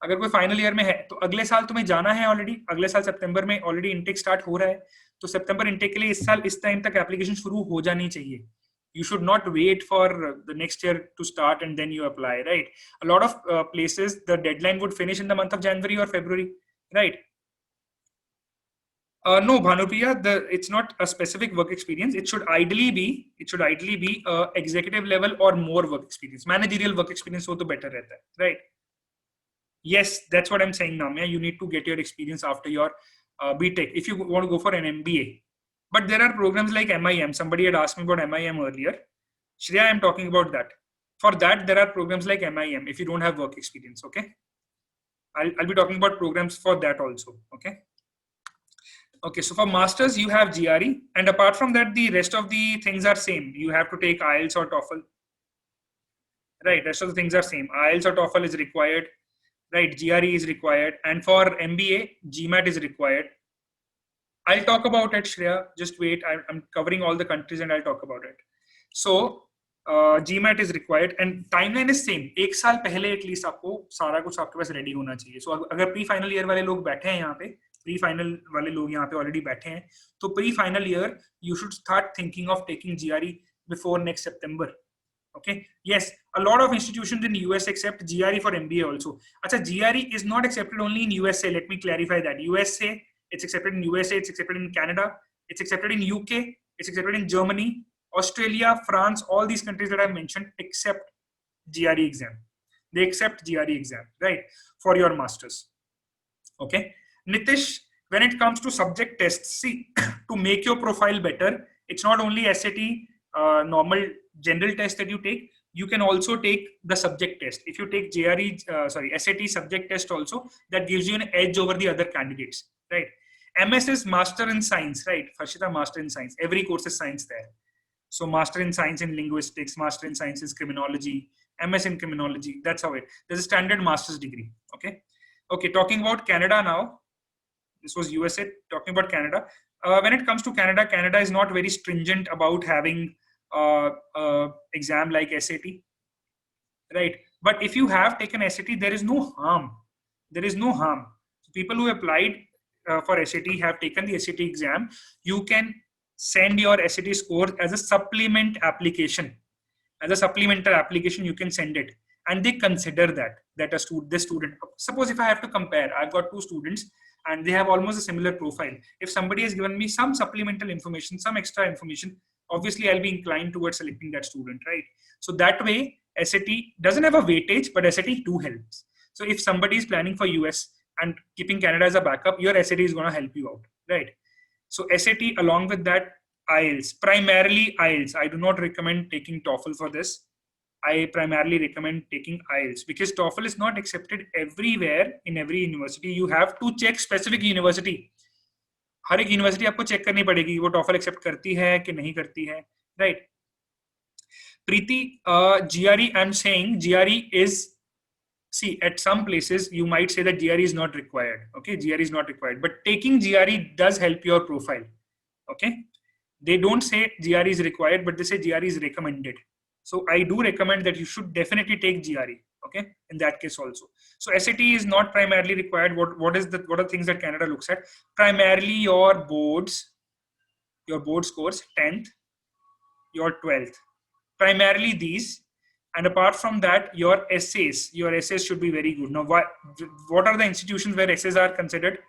अगर कोई final year में है तो अगले साल तुम्हें जाना है ऑलरेडी, अगले साल सितंबर में ऑलरेडी इनटेक स्टार्ट हो रहा है, तो सितंबर इनटेक के लिए इस साल इस टाइम तक एप्लीकेशन शुरू हो जानी चाहिए. You should not wait for the next year to start and then you apply, right? A lot of places, the deadline would finish in the month of January or February, right? No, Bhanupriya, it's not a specific work experience. It should ideally be executive level or more work experience. Managerial work experience so to better रहता है, right? Yes, that's what I'm saying, Namya. You need to get your experience after your BTech if you want to go for an MBA. But there are programs like MIM. Somebody had asked me about MIM earlier. Shreya, I'm talking about that. For that, there are programs like MIM if you don't have work experience, okay? I'll be talking about programs for that also, okay? Okay, so for masters, you have GRE. And apart from that, the rest of the things are same. You have to take IELTS or TOEFL. Right, rest of the things are same. IELTS or TOEFL is required. Right, GRE is required. And for MBA, GMAT is required. I'll talk about it, Shreya. Just wait. I'm covering all the countries and I'll talk about it. So, GMAT is required and timeline is same. एक साल पहले at least आपको सारा कुछ आपके पास ready होना चाहिए. So, अगर pre-final year वाले लोग बैठे हैं यहाँ पे, pre-final वाले लोग यहाँ पे already बैठे हैं, तो pre-final year you should start thinking of taking GRE before next September. Okay. Yes, a lot of institutions in US accept GRE for MBA also. Acha, GRE is not accepted only in USA. Let me clarify that. USA, it's accepted in USA, it's accepted in Canada, it's accepted in UK, it's accepted in Germany, Australia, France, all these countries that I've mentioned accept GRE exam. They accept GRE exam, right? For your masters. Okay. Nitish, when it comes to subject tests, see, to make your profile better, it's not only SAT, normal general test that you take, you can also take the subject test. If you take SAT subject test also, that gives you an edge over the other candidates, right? MS is Master in Science, right? Harshita, Master in Science. Every course is science there. So Master in Science in Linguistics, Master in Science is Criminology, MS in Criminology. That's how it. There's a standard master's degree. Okay. Okay. Talking about Canada now. This was USA. Talking about Canada. When it comes to Canada, Canada is not very stringent about having exam like SAT, right? But if you have taken SAT, there is no harm. There is no harm. So people who applied for SAT have taken the SAT exam. You can send your SAT score as a supplement application. As a supplemental application, you can send it, and they consider that this student. Suppose if I have to compare, I've got two students and they have almost a similar profile. If somebody has given me some supplemental information, some extra information, obviously I'll be inclined towards selecting that student, right? So that way, SAT doesn't have a weightage, but SAT too helps. So if somebody is planning for US and keeping Canada as a backup, your SAT is going to help you out, right? So SAT along with that, IELTS, primarily IELTS. I do not recommend taking TOEFL for this. I primarily recommend taking IELTS because TOEFL is not accepted everywhere in every university. You have to check specific university. हर एक university आपको check करनी पड़ेगी वो टॉफल accept करती है कि नहीं करती है, right? Preeti, GRE, I'm saying GRE is, see, at some places you might say that GRE is not required. Okay, GRE is not required, but taking GRE does help your profile. Okay, they don't say GRE is required, but they say GRE is recommended. So I do recommend that you should definitely take GRE. Okay, in that case also. So SAT is not primarily required. What are things that Canada looks at? Primarily your board scores, 10th, your 12th. Primarily these. And apart from that, your essays should be very good. Now, what are the institutions where essays are considered?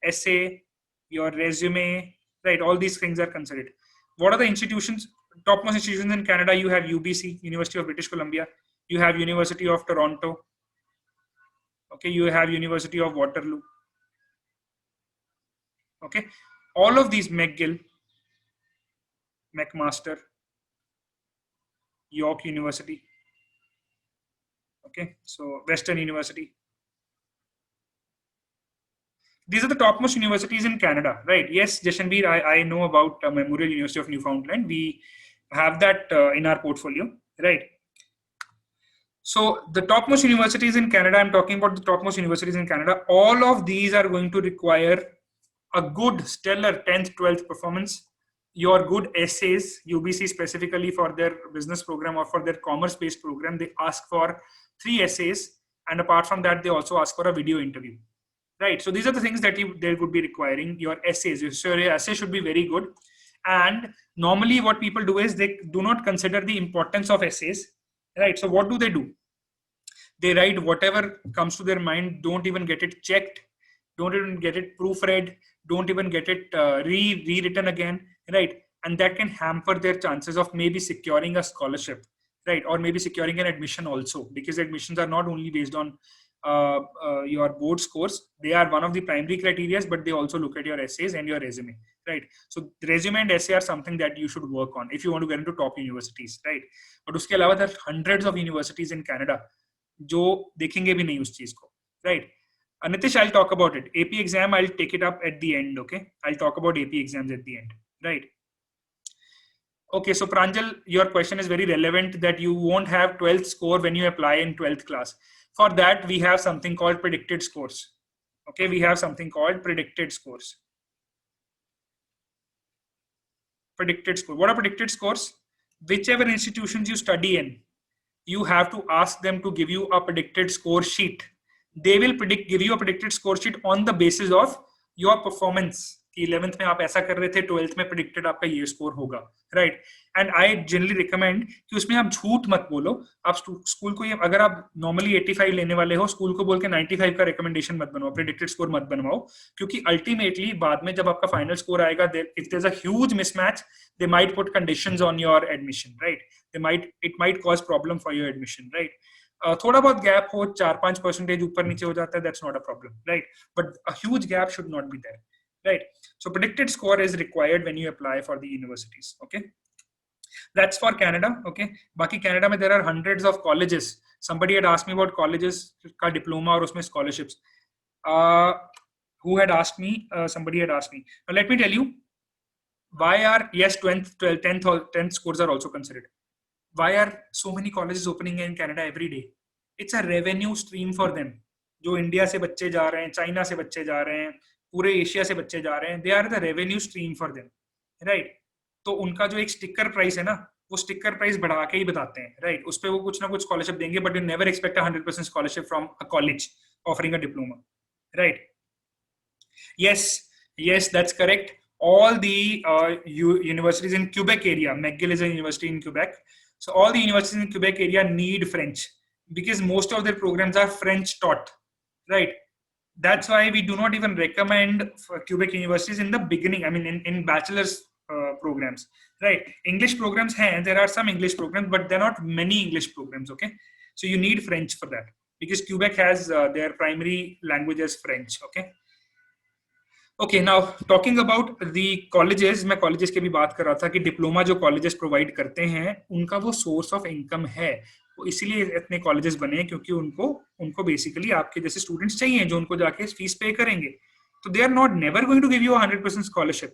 Essay, your resume, right? All these things are considered. What are the institutions? Topmost institutions in Canada, you have UBC, University of British Columbia. You have University of Toronto. Okay, you have University of Waterloo. Okay, all of these, McGill, McMaster, York University. Okay, so Western University. These are the topmost universities in Canada, right? Yes, Jashanbir, I know about Memorial University of Newfoundland. We have that in our portfolio, right? So the topmost universities in Canada, I'm talking about the topmost universities in Canada, all of these are going to require a good, stellar 10th, 12th performance, your good essays. UBC specifically for their business program or for their commerce-based program, they ask for 3 essays. And apart from that, they also ask for a video interview. Right. So these are the things that they would be requiring. Your essays. So your essay should be very good. And normally what people do is they do not consider the importance of essays. Right. So what do? They write whatever comes to their mind, don't even get it checked, don't even get it proofread, don't even get it rewritten again. Right. And that can hamper their chances of maybe securing a scholarship. Right. Or maybe securing an admission also, because admissions are not only based on your board scores. They are one of the primary criteria, but they also look at your essays and your resume, right? So the resume and essay are something that you should work on if you want to get into top universities, right? But uske alawa there are hundreds of universities in Canada जो देखेंगे भी नहीं उस चीज को, right? Nitish, I'll talk about it. AP exam, I'll take it up at the end, okay? I'll talk about AP exams at the end, right? Okay, so Pranjal, your question is very relevant that you won't have 12th score when you apply in 12th class. For that, we have something called predicted scores. Okay, we have something called predicted scores. Predicted score. What are predicted scores? Whichever institutions you study in, you have to ask them to give you a predicted score sheet. They will give you a predicted score sheet on the basis of your performance. 11th में आप ऐसा कर रहे थे, 12th में predicted आपका ये score होगा, right? And I generally recommend कि उसमें आप झूठ मत बोलो. आप स्कूल को, अगर आप normally 85 लेने वाले हो, स्कूल को बोल के 95 का recommendation मत बनवाओ, predicted score मत बनवाओ, क्योंकि ultimately बाद में जब आपका final score आएगा, if there's a huge mismatch, they might put conditions on your admission, right? It might cause problem for your admission, right? थोड़ा बहुत गैप हो, 4-5% ऊपर नीचे हो जाता है, that's not a problem, right? But a huge gap should not be there, right? So predicted score is required when you apply for the universities, okay? That's for Canada, okay? Baki Canada mein there are hundreds of colleges. Somebody had asked me about colleges ka diploma or usme scholarships. Who had asked me? Somebody had asked me. Now let me tell you, why are, yes, 10th scores are also considered. Why are so many colleges opening in Canada every day? It's a revenue stream for them. जो India से बच्चे जा रहे हैं, China से बच्चे जा रहे हैं, पूरे एशिया से बच्चे जा रहे हैं, they are the revenue stream for them, right? तो उनका जो एक स्टिकर प्राइस है ना, वो स्टिकर प्राइस बढ़ा के ही बताते हैं, right? उस पे वो कुछ ना कुछ स्कॉलरशिप देंगे, but you never expect 100% scholarship from a college offering a diploma, right? Yes, that's correct. All the universities in Quebec area, McGill is a university in Quebec. So all the universities in Quebec area need French because most of their programs are French taught, right? That's why we do not even recommend for Quebec universities in the beginning. I mean, in bachelor's programs, right? English programs, there are some English programs, but there are not many English programs, okay? So you need French for that because Quebec has their primary language as French, okay? Okay, now talking about the colleges, मैं colleges के भी बात कर रहा था कि diploma जो colleges provide करते हैं, उनका वो source of income है, वो इसीलिए इतने colleges बने क्योंकि उनको basically आपके जैसे students चाहिए जो उनको जाके fees pay करेंगे, तो they are not never going to give you 100% scholarship.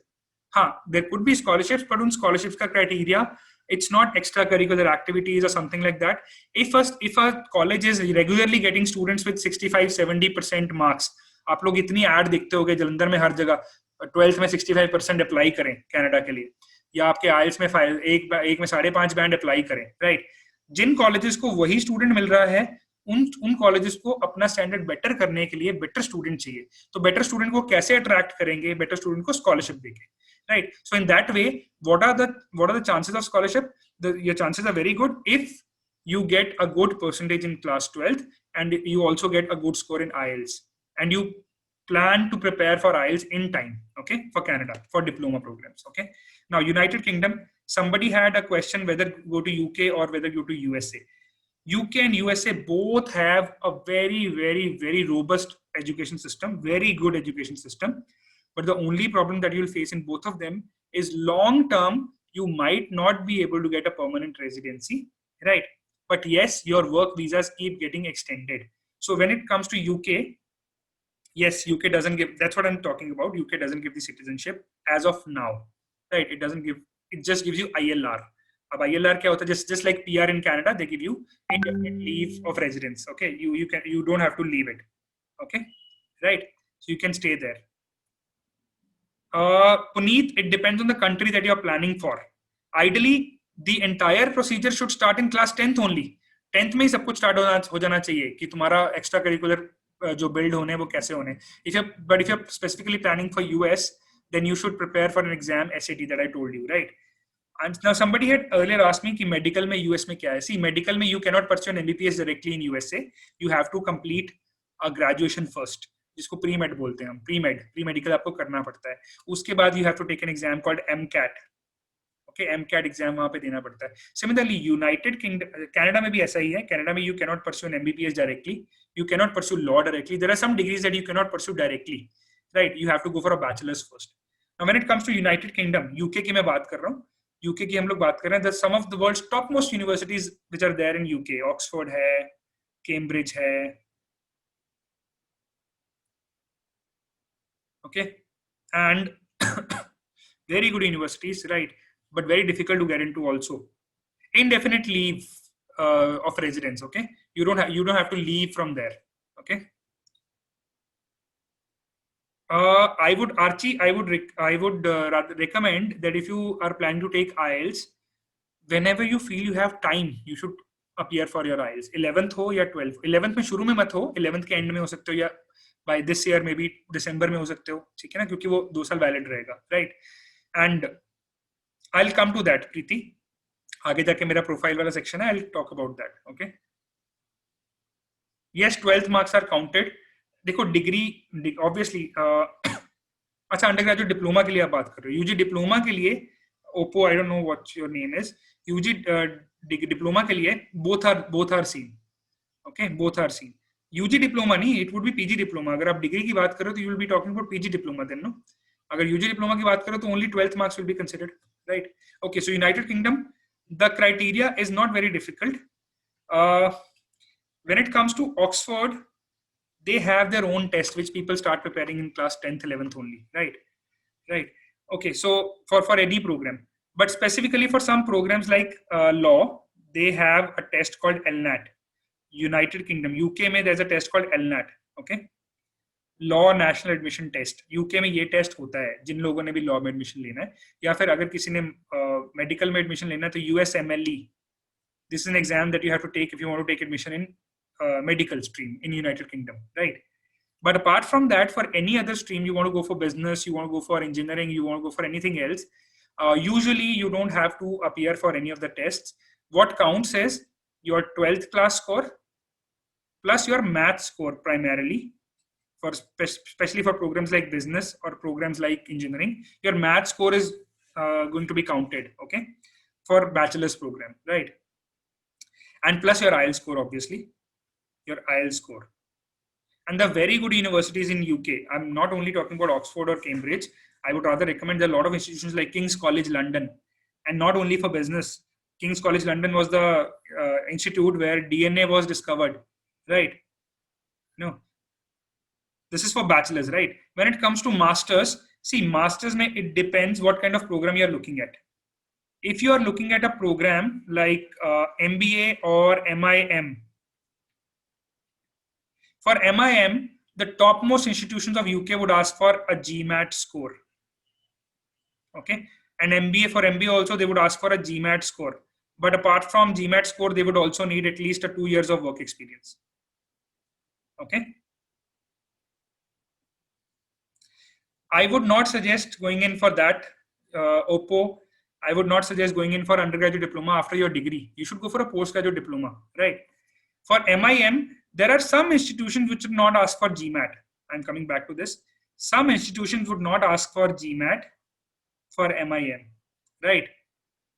हाँ, there could be scholarships, but उन scholarships का criteria, it's not extracurricular activities or something like that. If a college is regularly getting students with 65-70% marks, आप लोग इतनी add देखते होगे जलंधर में हर जगह, 12th में 65% अप्लाई करें कनाडा के लिए, या आपके आइल्स में एक में 5.5 बैंड अप्लाई करें, राइट? जिन कॉलेजेस को वही स्टूडेंट मिल रहा है, उन कॉलेजेस को अपना स्टैंडर्ड बेटर करने के लिए बेटर स्टूडेंट चाहिए. तो बेटर स्टूडेंट को कैसे अट्रैक्ट करेंगे? बेटर स्टूडेंट को स्कॉलरशिप देके, right? So in that way, what are the chances of scholarship? Your chances are very good if you get a good percentage in class 12th and you also get a good score in IELTS and you plan to prepare for IELTS in time, okay, for Canada, for diploma programs, okay? Now, United Kingdom, somebody had a question whether go to UK or whether go to USA. UK and USA both have a very, very, very robust education system, very good education system. But the only problem that you'll face in both of them is long term, you might not be able to get a permanent residency, right? But yes, your work visas keep getting extended. So when it comes to UK, Yes, UK doesn't give, that's what I'm talking about. UK doesn't give the citizenship as of now, right? It doesn't give, it just gives you ILR. अब ILR क्या होता है? Just like PR in Canada, they give you indefinite leave of residence. Okay, you don't have to leave it. Okay, right? So you can stay there. Puneet, it depends on the country that you're planning for. Ideally, the entire procedure should start in class 10th only. 10th में ही सब कुछ start हो जाना चाहिए कि तुम्हारा extra curricular जो build होने वो कैसे होने. But if you're specifically planning for US, then you should prepare for an exam SAT that I told you, right? And now somebody had earlier asked me कि medical में US में क्या है. See, medical में you cannot pursue an MBBS directly in USA. You have to complete a graduation first, जिसको pre made बोलते हैं हम. प्री मेडिकल आपको करना पड़ता है. उसके बाद you have to take an exam called MCAT. Okay, MCAT exam वहां पे देना पड़ता है. सिमिलरली यूनाइटेड किंगडम, कनाडा में भी ऐसा ही है. कनाडा में you can not pursue an MBBS directly, you can not pursue law directly. There are some degrees that you can not pursue directly, right? You have to go for a bachelors first. Now when it comes to United Kingdom, UK की मैं बात कर रहा हूँ. UK की हम लोग बात कर रहे हैं. Some of the world's top most universities which are there in UK, Oxford है, कैम्ब्रिज है. Okay, and very good universities, right? But very difficult to get into also. Indefinite leave of residence. Okay, you don't have to leave from there. Okay. I would rather recommend that if you are planning to take IELTS, whenever you feel you have time, you should appear for your IELTS. 11th हो या 12th. 11th में शुरू में मत हो, 11th के end में हो सकते हो, या by this year maybe December में हो सकते हो, ठीक है ना? क्योंकि वो 2 साल वैलिड रहेगा, right? And I'll come to that, प्रीति. आगे जाके मेरा प्रोफाइल वाला सेक्शन है, I'll talk about that. Okay. Yes, 12th marks are counted. देखो डिग्री ऑब्वियसली अच्छा, अंडर ग्रेजुएट डिप्लोमा के लिए आप बात कर रहे हो. यूजी डिप्लोमा के लिए Oppo, I don't know what your name is. UG diploma के लिए both are seen. Okay, both are seen. UG diploma नहीं, it would be PG diploma. अगर आप डिग्री की बात करो तो you will be talking about PG diploma then, no? अगर यूजी डिप्लोमा की बात करो तो only 12th marks will be considered, right? Okay, so United Kingdom, the criteria is not very difficult. When it comes to Oxford, they have their own test which people start preparing in class 10th 11th only, right? Okay, so for any program, but specifically for some programs like law, they have a test called LNAT. United Kingdom, UK में there's a test called LNAT. Okay, law national admission test. UK में ये test होता है जिन लोगों ने भी law में admission लेना है, या फिर अगर किसी ने मेडिकल में एडमिशन लेना है तो USMLE. This is an exam that you have to take if you want to take admission in medical stream in United Kingdom, right? But apart from that, for any other stream, you want to go for business, you want to go for engineering, you want to go for anything else, usually you don't have to appear for any of the tests. What counts is your 12th class score plus your math score primarily, for especially for programs like business or programs like engineering. Your math score is going to be counted, okay, for bachelor's program, right? And plus your IELTS score, obviously. Your IELTS score. And the very good universities in UK, I'm not only talking about Oxford or Cambridge, I would rather recommend there are a lot of institutions like King's College London, and not only for business. King's College London was the institute where DNA was discovered, right? No, this is for bachelors, right? When it comes to masters, see, masters mein, it depends what kind of program you are looking at. If you are looking at a program like MBA or MIM, for MIM, the topmost institutions of UK would ask for a GMAT score. Okay, and MBA, for MBA also they would ask for a GMAT score. But apart from GMAT score, they would also need at least 2 years of work experience. Okay, I would not suggest going in for that, Oppo. I would not suggest going in for undergraduate diploma after your degree. You should go for a postgraduate diploma, right? For MIM, there are some institutions which would not ask for GMAT. I'm coming back to this. Some institutions would not ask for GMAT for MIM, right?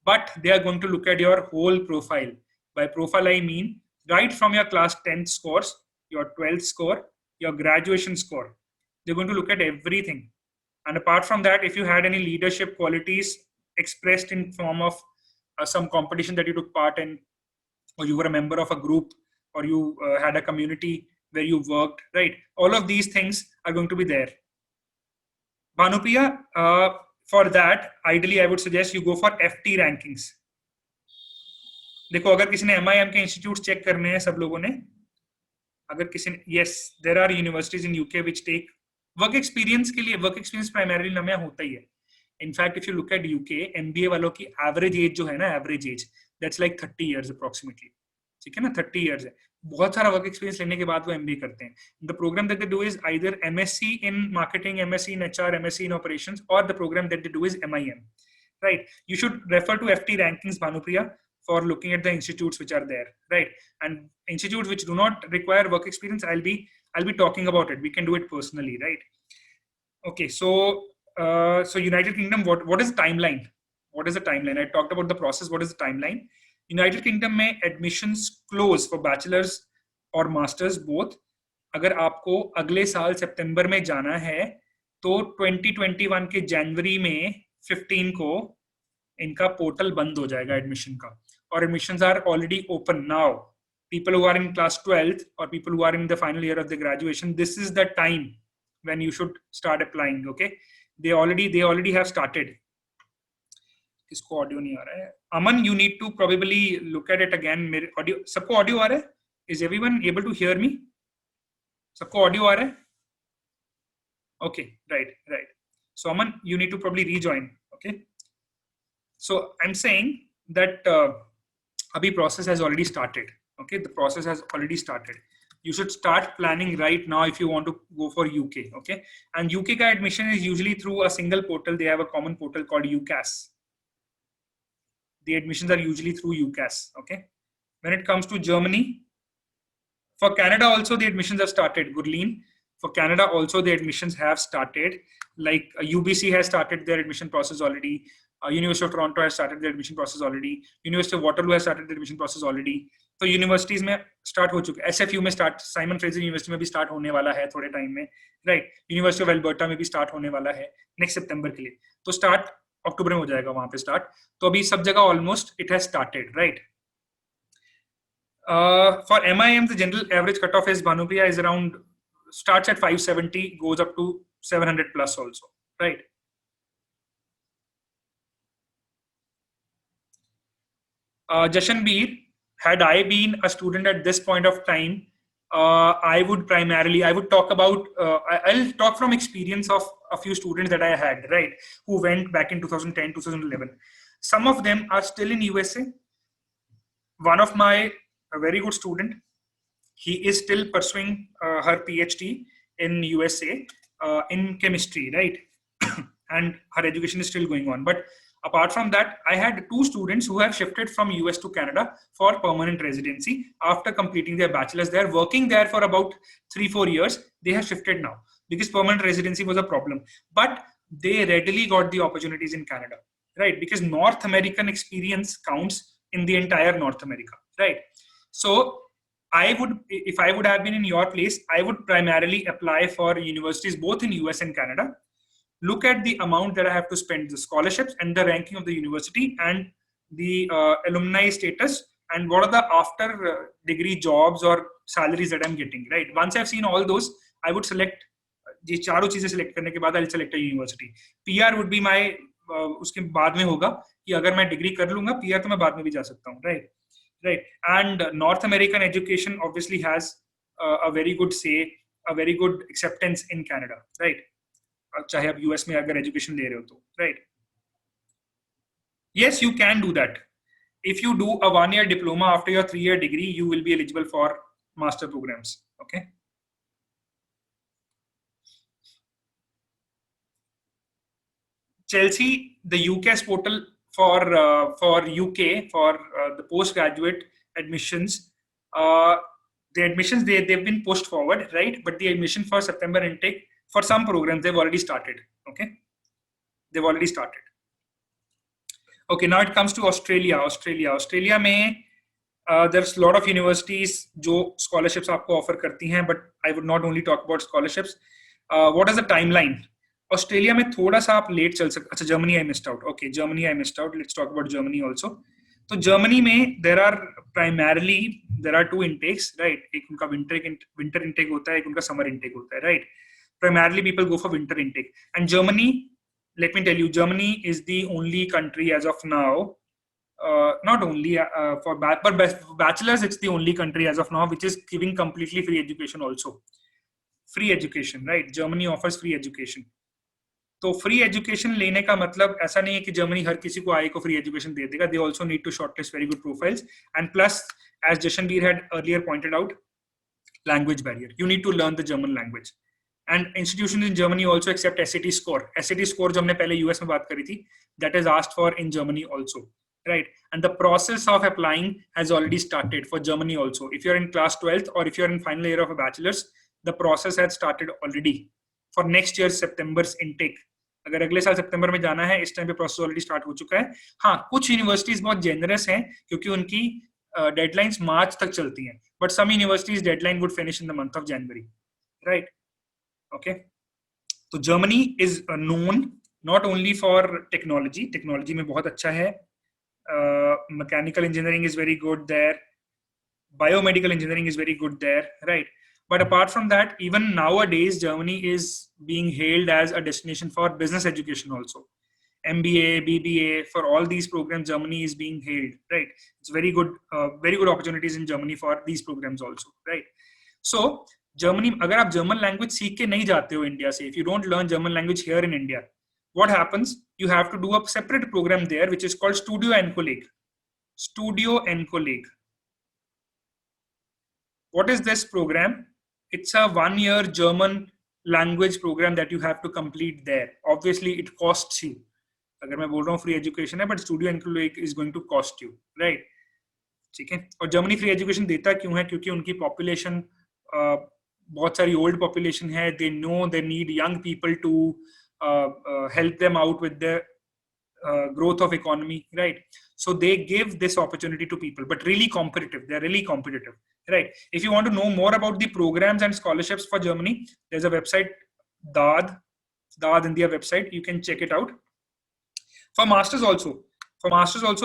But they are going to look at your whole profile. By profile, I mean right from your class 10th scores, your 12th score, your graduation score. They're going to look at everything. And apart from that, if you had any leadership qualities expressed in form of some competition that you took part in, or you were a member of a group, or you had a community where you worked, right? All of these things are going to be there. Bhanupriya, for that, ideally, I would suggest you go for FT rankings. देखो अगर किसी ने MIM के institute check करने हैं सब लोगों ने, अगर किसी ने, yes, there are universities in UK which take work experience के लिए, work experience primarily नया होता ही है. In fact, if you look at UK, MBA वालों की average age जो है ना, average age, that's like 30 years approximately. ठीक है ना, 30 years है. बहुत सारा वर्क एक्सपीरियंस लेने के बाद वो MBA करते हैं. The program that they do is either MSc in marketing, MSc in HR, MSc in operations, or the program that they do is MIM. Right? You should refer to FT rankings, Bhanupriya, for looking at the institutes which are there. Right? And institutes which do not require work experience, I'll be talking about it. We can do it personally, right? Okay. So United Kingdom, what is the timeline? What is the timeline? I talked about the process. What is the timeline? United kingdom में admissions close for bachelors और masters both. अगर आपको अगले साल सितंबर में जाना है तो 2021 के जनवरी में 15 को इनका पोर्टल बंद हो जाएगा एडमिशन का, और admissions are already open now. People who are in class 12th or people who are in the final year of the graduation, this is the time when you should start applying. Okay, they already have started. इसको audio नहीं आ रहा है. अमन, you need to probably look at it again. मेरे audio, सबको audio आ रहा है? Is everyone able to hear me? सबको audio आ रहा है? Okay, right. So Aman, you need to probably rejoin. Okay. So I'm saying that abhi process has already started. Okay, the process has already started. You should start planning right now if you want to go for UK. Okay, and UK ka admission is usually through a single portal. They have a common portal called UCAS. The admissions are usually through UCAS. Okay. When it comes to Germany, for Canada also the admissions have started. Gurleen, for Canada also the admissions have started. Like UBC has started their admission process already. University of Toronto has started their admission process already. University of Waterloo has started their admission process already. तो universities में start हो चुके हैं. SFU में start, Simon Fraser university में भी start होने वाला है थोड़े टाइम में, राइट. यूनिवर्सिटी ऑफ एल्बर्टा में भी स्टार्ट होने वाला है नेक्स्ट सितंबर के लिए. तो स्टार्ट अक्टूबर में हो जाएगा वहां पे स्टार्ट. तो अभी सब जगह almost it has started, right. For MIM the general average cutoff is, Bhanupriya, is around, starts at 570, goes up to 700 plus also, right. Jashanbir, had I been a student at this point of time, I would talk about, I'll talk from experience of a few students that I had, right, who went back in 2010, 2011. Some of them are still in USA. One of a very good student, he is still pursuing her PhD in USA in chemistry, right? And her education is still going on. But apart from that, I had two students who have shifted from US to Canada for permanent residency after completing their bachelor's. They're working there for about 3-4 years. They have shifted now because permanent residency was a problem. But they readily got the opportunities in Canada, right? Because North American experience counts in the entire North America, right? So if I would have been in your place, I would primarily apply for universities both in US and Canada. Look at the amount that I have to spend, the scholarships and the ranking of the university and the alumni status, and what are the after degree jobs or salaries that I'm getting, right? Once I've seen all those, I would select, ये चारों चीजें select करने के बाद I'll select a university. PR would be my, उसके बाद में होगा कि अगर मैं डिग्री कर लूंगा, PR तो मैं बाद में भी जा सकता हूँ, right? Right. And North American education obviously has a very good say, a very good acceptance in Canada, right? चाहे आप US में अगर education ले रहे हो तो, right? Yes, you can do that. If you do a 1-year diploma after your 3-year degree, you will be eligible for master programs. Okay. Chelsea, the UCAS portal for UK for the postgraduate admissions, the admissions they've been pushed forward, right? But the admission for September intake for some programs they've already started. Okay, they've already started. Okay, now it comes to Australia. Australia में there's a lot of universities जो scholarships आपको offer करती हैं, but I would not only talk about scholarships. What is the timeline? Australia में थोड़ा सा आप late चल सकते. अच्छा, Germany I missed out. Okay, Germany I missed out. Let's talk about Germany also. तो जर्मनी में देयर आर 2 intakes, राइट? एक उनका विंटर इंटेक होता है, एक उनका समर इंटेक होता है, right? Primarily, people go for winter intake. And Germany, let me tell you, Germany is the only country as of now, not only for bachelors, it's the only country as of now which is giving completely free education also. Free education, right? Germany offers free education. तो free education लेने का मतलब ऐसा नहीं है कि Germany हर किसी को आए को फ्री एजुकेशन दे देगा. They also need to shortlist very good profiles. And plus, as Jashanbir had earlier pointed out, language barrier. You need to learn the German language. And institutions in Germany also accept SAT score. SAT score जो हमने पहले US में बात करी थी, that is asked for in Germany also, right? And the process of applying has already started for Germany also. If you're in class 12th or if you're in final year of a bachelor's, the process has started already for next year's September's intake. अगर अगले साल सितंबर में जाना है, इस time पे process already start हो चुका है. हाँ, कुछ यूनिवर्सिटीज बहुत जेनरस हैं क्योंकि उनकी डेडलाइंस मार्च तक चलती हैं, but some universities deadline would finish in the month of January, right? Okay, तो Germany is known not only for technology. Technology में बहुत अच्छा है. Mechanical engineering is very good there. Biomedical engineering is very good there, right? But apart from that, even nowadays, Germany is being hailed as a destination for business education also. MBA, BBA, for all these programs, Germany is being hailed, right? It's very good opportunities in Germany for these programs also, right? So, Germany, अगर आप German language सीख के नहीं जाते हो India से, if you don't learn German language here in India, what happens? You have to do a separate program there, which is called Studio Encolleg. Studio Encolleg. What is this program? It's a 1-year German language program that you have to complete there. Obviously, it costs you. अगर मैं बोल रहा हूँ free education है, but studio एनकोलेग is going to cost you, right? ठीक है. और जर्मनी फ्री एजुकेशन देता क्यों है? क्योंकि उनकी पॉपुलेशन बहुत सारी ओल्ड पॉपुलेशन है. They know they need young people to help them out with the growth of economy, right? So they give this opportunity to people, but really competitive. They're really competitive, right? If you want to know more about the programs and scholarships for Germany, there's a website, DAAD India website. You can check it out. For masters also,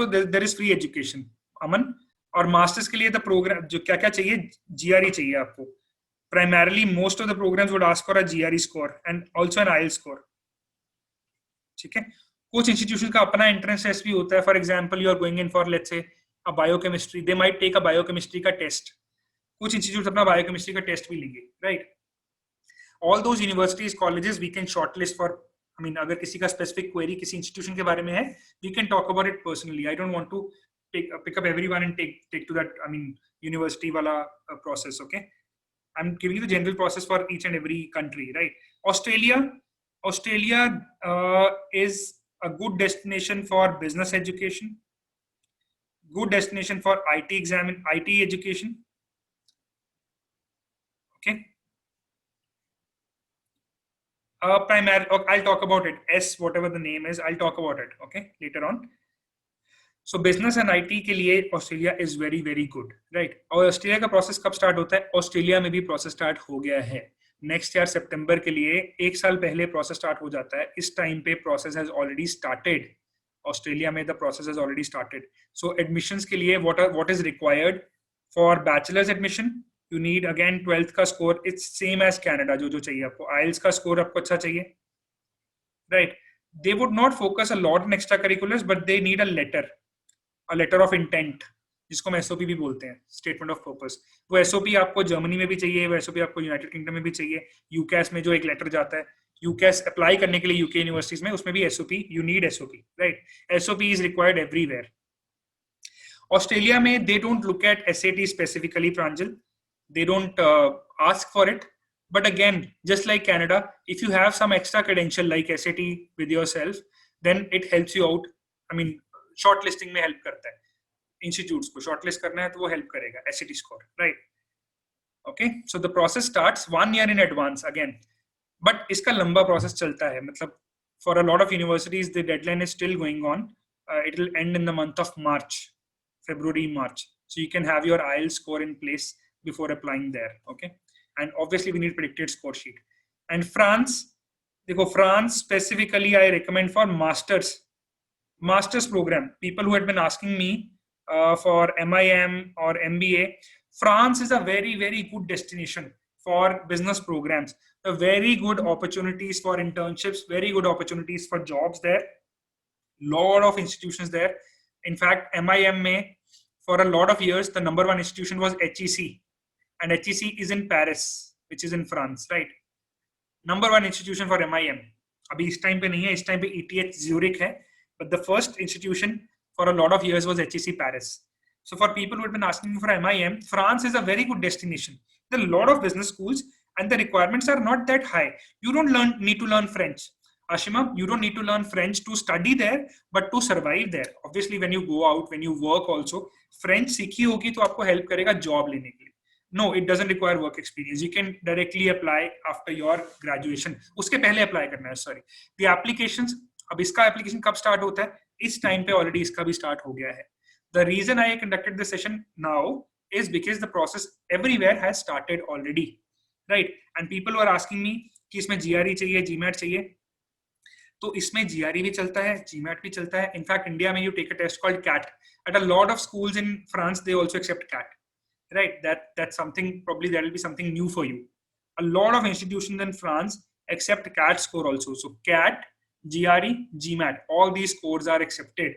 there is free education. Aman, और masters के लिए the program जो क्या क्या चाहिए, GRE चाहिए आपको. Primarily, most of the programs would ask for a GRE score and also an IELTS score. ठीक है. कुछ इंस्टीट्यूशन का अपना एंट्रेंस टेस्ट भी होता है. For example, you are going in for let's say a biochemistry, they might take a biochemistry का test. कुछ इंस्टीट्यूट अपना बायोकेमिस्ट्री का टेस्ट भी लेंगे, right? All those universities, colleges, we can shortlist for, I mean, अगर किसी का specific query किसी इंस्टीट्यूशन के बारे में है, we can talk about it personally. I don't want to pick up everyone and take to that, I mean, university wala process. Okay, I'm giving you the general process for each and every country, right? Australia is a good destination for business education, good destination for IT education. Okay. Primary, I'll talk about it. S, whatever the name is, I'll talk about it. Okay, later on. So business and IT के लिए Australia is very very good, right? और Australia का process कब start होता है? Australia में भी process start हो गया है. नेक्स्ट ईयर सितंबर के लिए 1 साल पहले प्रोसेस स्टार्ट हो जाता है. इस टाइम पे process has already started. Australia में the process has already started. So admissions के लिए what is required for bachelors admission? You need again 12th का score. It's same as Canada. जो चाहिए आपको, आइल्स का स्कोर आपको अच्छा चाहिए, राइट? They would not focus a lot in extra curriculars, but they need a letter of intent, जिसको हम एसओपी भी बोलते हैं, स्टेटमेंट ऑफ पर्पस. वो एसओपी आपको जर्मनी में भी चाहिए, वो एसओपी आपको यूनाइटेड किंगडम में भी चाहिए. यूकैस में जो एक लेटर जाता है यूकैस अप्लाई करने के लिए यूके यूनिवर्सिटीज में, उसमें भी SOP, you need SOP, right? SOP is required everywhere. Australia में they don't look at SAT specifically, Pranjal. They don't ask for it. But again, just like Canada, if you have some extra credential like SAT with yourself, then it helps you out. I mean, shortlisting में help करता है. Institutes को shortlist करना है तो वो help करेगा. SAT score, right? Okay, so the process starts 1 year in advance again. But इसका लंबा process चलता है. मतलब for a lot of universities, the deadline is still going on. It will end in the month of March, February, March. So you can have your IELTS score in place before applying there. Okay. And obviously we need predicted score sheet. And France specifically I recommend for master's program. People who had been asking me for MIM or MBA, France is a very very good destination for business programs. Very good opportunities for internships, very good opportunities for jobs there. Lot of institutions there. In fact, MIM may, for a lot of years, the number one institution was HEC, and HEC is in Paris, which is in France, right? Number one institution for MIM. अभी इस time पे नहीं है, इस time पे ETH Zurich है, but the first institution for a lot of years was HEC Paris. So for people who have been asking for MIM, France is a very good destination. There are a lot of business schools and the requirements are not that high. You don't need to learn French. Ashima, you don't need to learn French to study there, but to survive there. Obviously, when you go out, when you work also, French सीखी होगी तो आपको help करेगा job लेने के लिए. No, it doesn't require work experience. You can directly apply after your graduation. उसके पहले apply करना है, sorry. The applications, अब इसका application कब start होता है? इस time पे already इसका भी start हो गया है. The reason I conducted this session now is because the process everywhere has started already, right? And people were asking me कि इसमें GRE चाहिए, GMAT चाहिए. तो इसमें GRE भी चलता है, GMAT भी चलता है. In fact, India में you take a test called CAT. At a lot of schools in France, they also accept CAT. Right? That's something, probably that will be something new for you. A lot of institutions in France accept CAT score also. So CAT, GRE, GMAT, all these scores are accepted.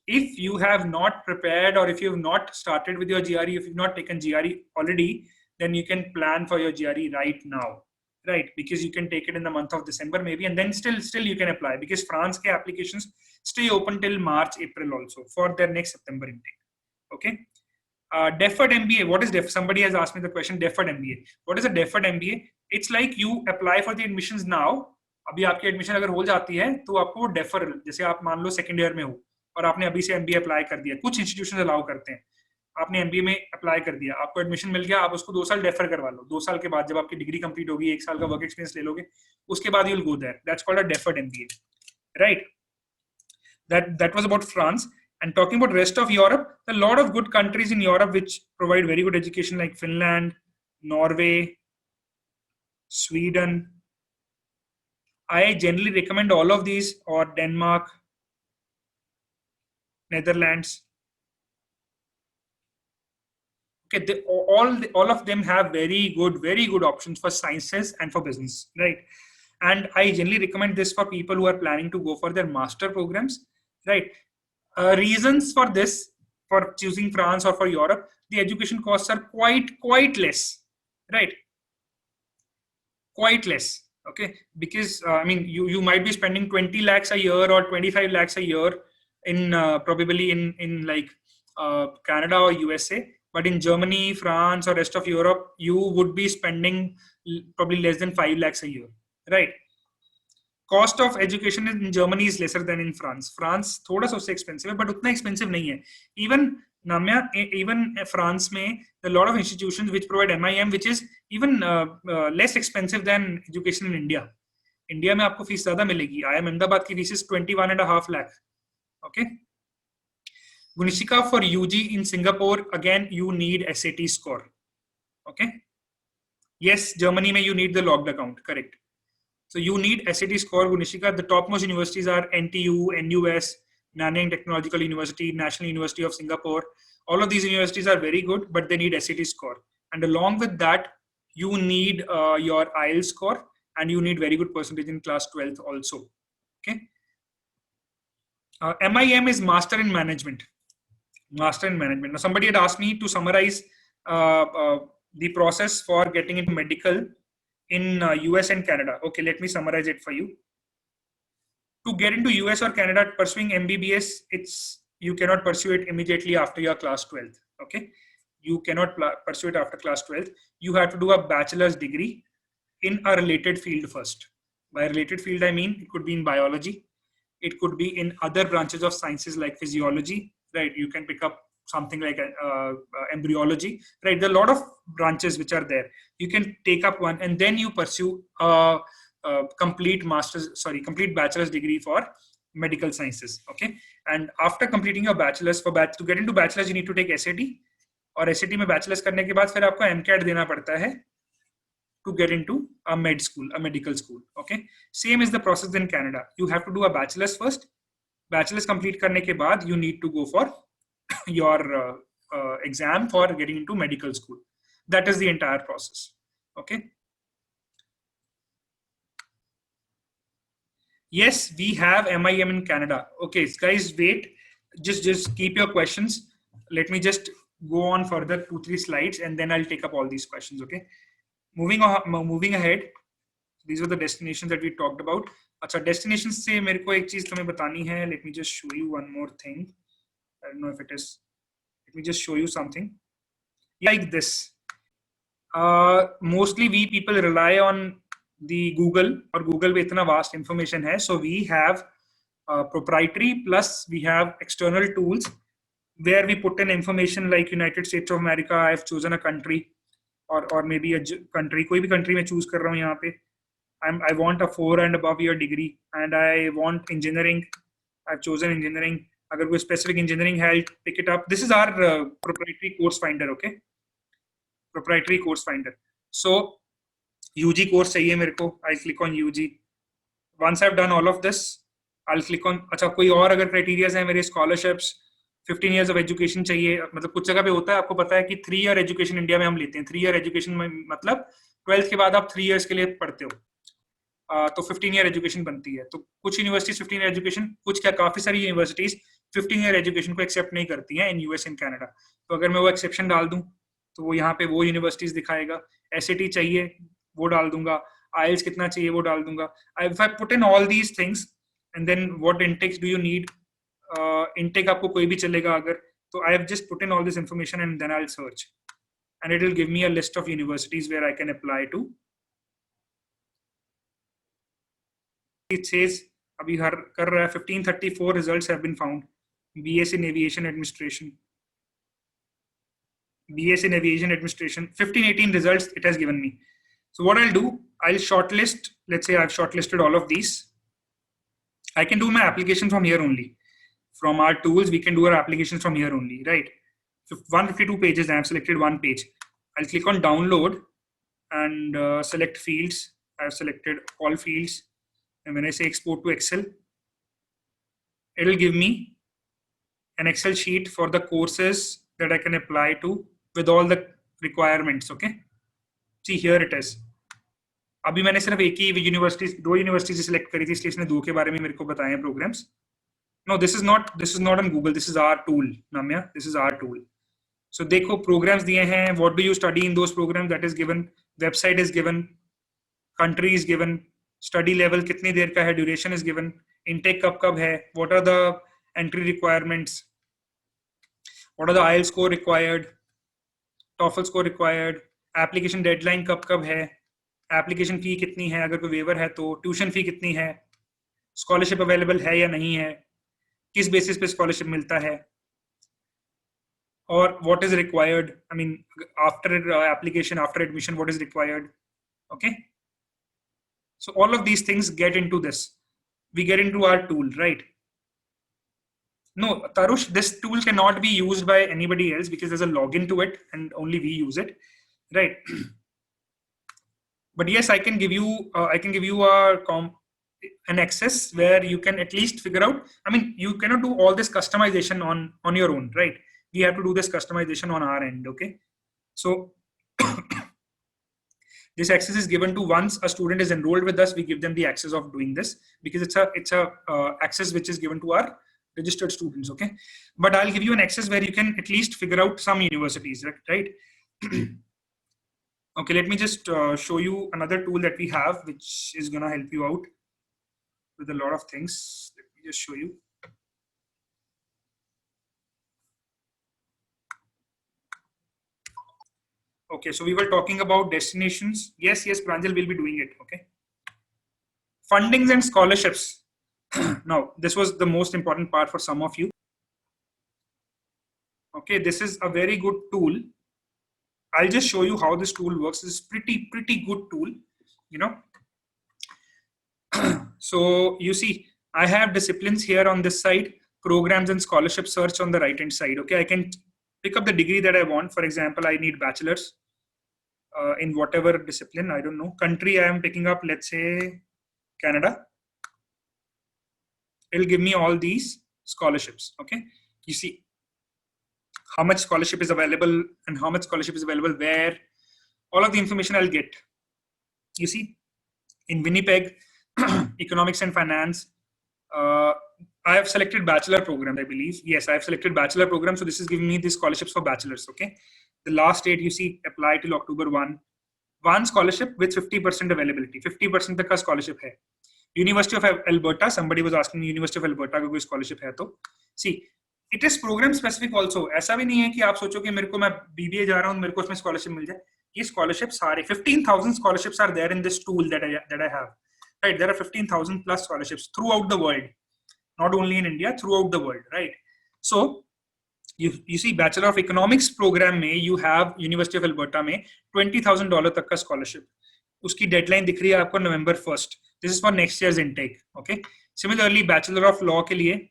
If you have not prepared or if you have not started with your GRE, if you've not taken GRE already, then you can plan for your GRE right now, right? Because you can take it in the month of December maybe, and then still you can apply because France ke applications stay open till March, April also for their next September intake. Okay. Deferred MBA. What is deferred? Somebody has asked me the question, deferred MBA. What is a deferred MBA? It's like you apply for the admissions now. अभी आपकी admission अगर हो जाती है तो आपको defer, जैसे आप मान लो सेकंड ईयर में हो और आपने अभी से MBA अप्लाई कर दिया, कुछ इंस्टीट्यूशन अलाउ करते हैं, आपने MBA में अप्लाई कर दिया, आपको एडमिशन मिल गया, आप उसको 2 साल डेफर करवा लो. 2 साल के बाद जब आपकी डिग्री कंप्लीट होगी, 1 साल का वर्क एक्सपीरियंस ले लोगे, उसके बाद you will go there. That's called a deferred MBA, right? That was about France. And talking about rest of Europe, there are a lot of good countries in Europe which provide very good education, like Finland, Norway, Sweden. I generally recommend all of these, or Denmark, Netherlands. Okay, all of them have very good options for sciences and for business, right? And I generally recommend this for people who are planning to go for their master programs, right? Reasons for this, for choosing France or for Europe, the education costs are quite less, right? Quite less, okay? Because I mean, you might be spending 20 lakhs a year or 25 lakhs a year in probably in like Canada or USA, but in Germany, France, or rest of Europe, you would be spending probably less than 5 lakhs a year, right? Cost of education in Germany is lesser than in France. France थोड़ा सा उससे expensive है, but उतना expensive नहीं है. Even France में there are a lot of institutions which provide MIM, which is even less expensive than education in India. India में आपको फीस ज़्यादा मिलेगी. IIM Ahmedabad की fees is 21.5 lakh. Okay. Gunishika, for UG in Singapore, again you need SAT score. Okay. Yes, Germany में you need the logged account. Correct. So you need SAT score, Gunishika. The topmost universities are NTU, NUS, Nanyang Technological University, National University of Singapore. All of these universities are very good, but they need SAT score. And along with that, you need your IELTS score, and you need very good percentage in class 12th also. Okay. MIM is Master in Management. Master in Management. Now somebody had asked me to summarize the process for getting into medical in US and Canada. Okay, let me summarize it for you. To get into US or Canada pursuing MBBS, you cannot pursue it immediately after your class 12th. Okay, you cannot pursue it after class 12th. You have to do a bachelor's degree in a related field first. By related field, I mean it could be in biology, it could be in other branches of sciences like physiology, right? You can pick up something like embryology, right? There are a lot of branches which are there. You can take up one and then you pursue complete bachelor's degree for medical sciences. Okay, and after completing your bachelor's, to get into bachelor's you need to take SAT, और SAT में bachelor's करने के बाद फिर आपको MCAT देना पड़ता है to get into a medical school. Okay, same is the process in Canada. You have to do a bachelor's first. Bachelor's complete करने के बाद you need to go for your exam for getting into medical school. That is the entire process. Okay. Yes, we have MIM in Canada. Okay, guys, wait. Just keep your questions. Let me just go on further 2-3 slides, and then I'll take up all these questions. Okay. Moving ahead. These were the destinations that we talked about. अच्छा, destinations से मेरे को एक चीज तुम्हें बतानी है. Let me just show you one more thing. I don't know if it is. Let me just show you something like this. Mostly we people rely on the Google, or Google with इतना vast information है. So we have proprietary plus we have external tools where we put in information like United States of America. I've chosen a country, or maybe a country. कोई भी country मैं choose कर रहा हूँ यहाँ पे. I want a 4 and above year degree, and I want engineering. I've chosen engineering. अगर कोई specific engineering है, I'll pick it up. This is our proprietary course finder. Okay. Proprietary course finder. So UG course चाहिए मेरे को. I'll click on UG. Once I've done all of this, I'll click on. अच्छा, कोई और अगर criteria है मेरे scholarships, 15 years of education चाहिए. मतलब कुछ जगह पे होता है, आपको पता है कि 3 year education इंडिया में हम लेते हैं. 3 year education में मतलब 12th के बाद आप 3 years के लिए पढ़ते हो. तो 15 ईयर एजुकेशन बनती है. तो कुछ यूनिवर्सिटीज 15 ईयर एजुकेशन, कुछ क्या काफी सारी यूनिवर्सिटीज 15 ईयर एजुकेशन को एक्सेप्ट नहीं करती हैं इन यूएस एंड कनाडा. तो अगर मैं वो एक्सेप्शन डाल दूं तो वो यहाँ पे वो यूनिवर्सिटीज दिखाएगा. एसएटी चाहिए वो डाल दूंगा. आईएलटीएस कितना चाहिए वो डाल दूंगा. If I put in all these things and then what intakes do you need, intake आपको कोई भी चलेगा अगर. तो I have just put in all this information and then I will search and it will give me a list of universities where I can apply to. It says अभी हर कर रहा है 1534 results have been found. BS in Aviation Administration. BS in Aviation Administration. 1518 results it has given me. So what I'll do, I'll shortlist. Let's say I've shortlisted all of these. I can do my application from here only. From our tools, we can do our applications from here only, right? So 152 pages. I have selected one page. I'll click on download and select fields. I have selected all fields. And when I say export to Excel, it will give me an Excel sheet for the courses that I can apply to with all the requirements. Okay. See, here it is. अभी मैंने सिर्फ एक ही university, 2 universities select करी थी, इसलिए इसने 2 के बारे में मेरे को बताए हैं programmes. No, this is not on Google. This is our tool, Namya. This is our tool. So देखो programs दिए हैं. What do you study in those programs? That is given. Website is given. Country is given. Study level कितनी देर का है, duration is given, intake कब है, what are the entry requirements, what are the IELTS score required, TOEFL score required, application deadline कब है, application fee कितनी है, अगर कोई waiver है तो tuition fee कितनी है, scholarship available है या नहीं है, किस basis पे scholarship मिलता है, और what is required, I mean after application, after admission, what is required. Okay. So all of these things get into this. We get into our tool, right? No, Tarush, this tool cannot be used by anybody else because there's a login to it and only we use it, right? But yes, I can give you an access where you can at least figure out. I mean, you cannot do all this customization on your own, right? We have to do this customization on our end. Okay, so. This access is given to once a student is enrolled with us, we give them the access of doing this because it's a access which is given to our registered students. Okay, but I'll give you an access where you can at least figure out some universities, right? Okay, let me just show you another tool that we have, which is gonna help you out with a lot of things. Let me just show you. Okay, so we were talking about destinations. Yes, Pranjal will be doing it. Okay. Fundings and scholarships. Now, this was the most important part for some of you. Okay, this is a very good tool. I'll just show you how this tool works. It's pretty good tool, you know. So you see, I have disciplines here on this side, programs and scholarship search on the right hand side. Okay, I can pick up the degree that I want. For example, I need bachelor's in whatever discipline, I don't know. Country I am picking up, let's say Canada. It'll give me all these scholarships. Okay, you see how much scholarship is available and how much scholarship is available where. All of the information I'll get. You see, in Winnipeg, economics and finance, I have selected bachelor program, I believe. Yes, I have selected bachelor program. So this is giving me the scholarships for bachelors. Okay. The last date you see apply till October 1. One scholarship with 50% availability. 50% तक का scholarship है. University of Alberta. Somebody was asking University of Alberta का कोई scholarship है तो. See, it is program specific also. ऐसा भी नहीं है कि आप सोचो कि मेरे को मैं BBA जा रहा हूँ मेरे को उसमें scholarship मिल जाए. ये scholarship सारे 15,000 scholarships are there in this tool that I have. Right, there are 15,000 plus scholarships throughout the world, not only in India, throughout the world, right? So you see Bachelor of Economics program में you have University of Alberta में $20,000 तक का scholarship. उसकी deadline दिख रही है आपको November 1st. This is for next year's intake. Okay. Similarly, Bachelor of Law के लिए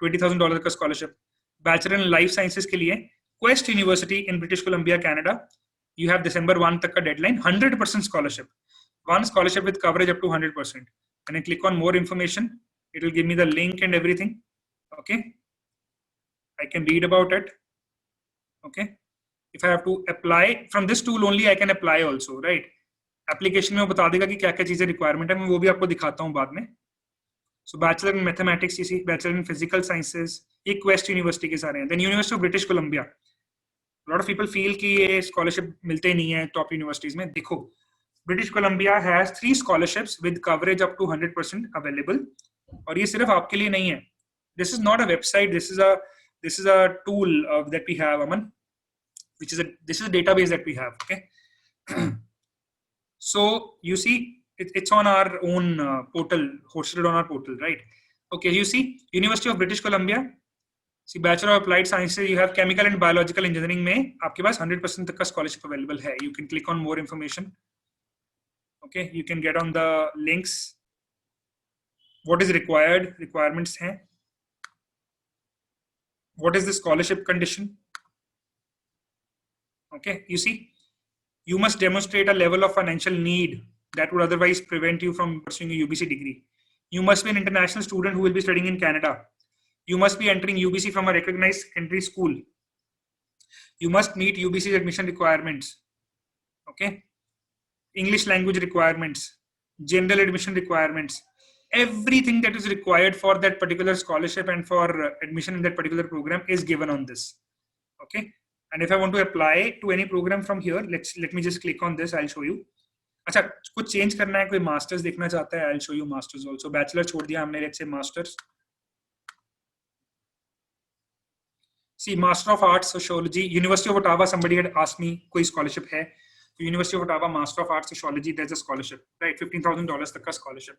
$20,000 का scholarship. Bachelor in Life Sciences के लिए Quest University in British Columbia, Canada. You have December 1 तक का deadline. 100% scholarship. One scholarship with coverage up to 100%. When I click on more information, it will give me the link and everything. Okay. I can read about it. Okay. If I have to apply from this tool only, I can apply also, right? Application में वो बता देगा कि क्या-क्या चीजें requirement है, मैं वो भी आपको दिखाता हूँ बाद में. So Bachelor in Mathematics, you see, Bachelor in Physical Sciences, ये Quest University के सारे हैं. Then University of British Columbia. A lot of people feel कि ये scholarship मिलते नहीं हैं top universities में. देखो, British Columbia has 3 scholarships with coverage up to 100% available. और ये सिर्फ आपके लिए नहीं है. This is not a website. This is a tool that we have, Aman. This is a database that we have. Okay. So you see, it's on our own portal, hosted on our portal, right? Okay. You see, University of British Columbia. See, Bachelor of Applied Sciences, you have Chemical and Biological Engineering में आपके पास 100% तक का scholarship available है. You can click on more information. Okay, you can get on the links. What is required? Requirements हैं. What is the scholarship condition? Okay, you see, you must demonstrate a level of financial need that would otherwise prevent you from pursuing a UBC degree. You must be an international student who will be studying in Canada. You must be entering UBC from a recognized secondary school. You must meet UBC's admission requirements. Okay, English language requirements, general admission requirements, everything that is required for that particular scholarship and for admission in that particular program is given on this. Okay. And if I want to apply to any program from here, let me just click on this. I'll show you. अच्छा, कुछ change करना है, कोई masters देखना चाहता है, I'll show you masters also. Bachelor छोड़ दिया हमने, let's say masters. See, Master of Arts Sociology, University of Ottawa. Somebody had asked me, कोई scholarship है? So University of Ottawa, Master of Arts Sociology, there's a scholarship, right? $15,000 तक का scholarship.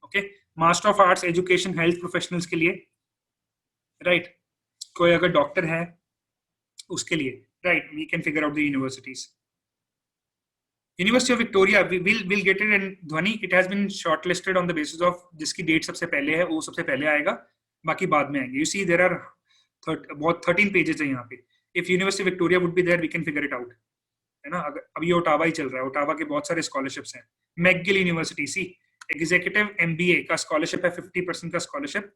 Okay. Master of Arts Education Health Professionals के लिए, right? कोई अगर doctor है उसके लिए, right? We can figure out the universities. University of Victoria, we'll get it. And Dhwani, it has been shortlisted on the basis of जिसकी date सबसे पहले है, वो सबसे पहले आएगा, बाकी बाद में आएंगे. You see, there are about 13 pages है यहाँ पे. If University of Victoria would be there, we can figure it out. है ना? अभी ये ओटावा ही चल रहा है. ओटावा के बहुत सारे scholarships हैं. McGill University, see, Executive MBA का scholarship है, 50% का scholarship.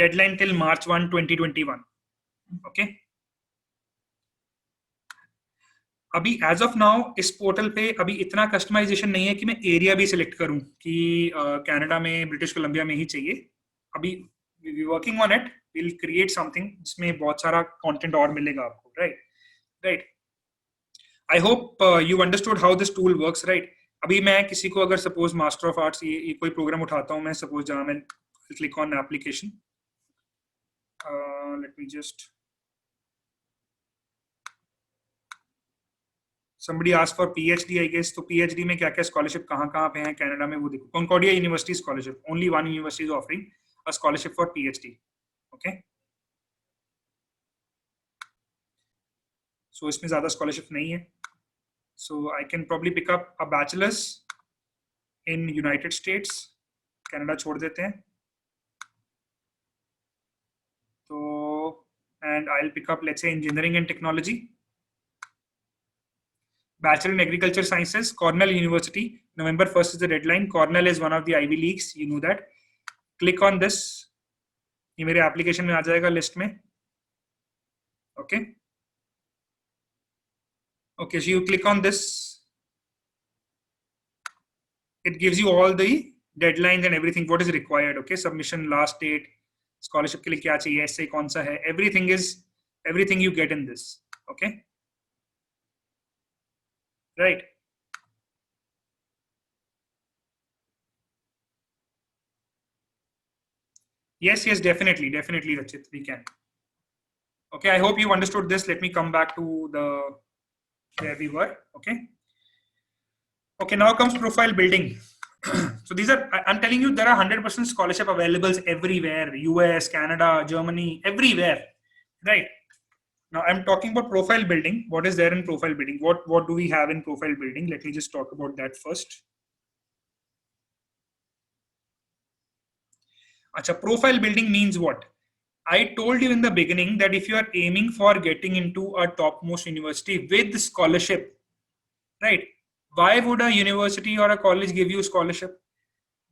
Deadline till March 1, 2021. Okay. अभी as of now इस पोर्टल पे अभी इतना कस्टमाइजेशन नहीं है कि मैं एरिया भी सिलेक्ट करूं कि कनाडा में, ब्रिटिश कोलंबिया में ही चाहिए. अभी we working on it. We'll create something जिसमें बहुत सारा कंटेंट और मिलेगा आपको, right. I hope you understood how this tool works, right. अभी मैं किसी को अगर सपोज मास्टर ऑफ आर्ट्स ये कोई प्रोग्राम उठाता हूं मैं, सपोज जहां मैं click on application, let me just, somebody asked for PhD, I guess. तो PhD में क्या-क्या स्कॉलरशिप कहाँ-कहाँ पे हैं कनाडा में वो देखो. Concordia University scholarship, only one university is offering a scholarship for PhD. Okay. So इसमें ज़्यादा स्कॉलरशिप नहीं है. So I can probably pick up a bachelor's in United States. Canada छोड़ देते हैं. तो and I'll pick up, let's say, engineering and technology. Bachelor in Agriculture Sciences, Cornell University. November 1st is the deadline. Cornell is one of the Ivy Leagues. You know that. Click on this. ये मेरे application में आ जाएगा list में. Okay. Okay, so you click on this. It gives you all the deadlines and everything what is required. Okay, submission last date, scholarship के लिए क्या चाहिए, essay कौन सा है, everything you get in this. Okay, right. Yes, definitely, Rachit, we can. Okay, I hope you understood this. Let me come back to where we were. Okay, now comes profile building. So these are, I'm telling you, there are 100% scholarship available everywhere, US, Canada, Germany, everywhere, right? Now I'm talking about profile building. What is there in profile building? What do we have in profile building? Let me just talk about that first. Acha, profile building means what? I told you in the beginning that if you are aiming for getting into a topmost university with scholarship, right? Why would a university or a college give you scholarship?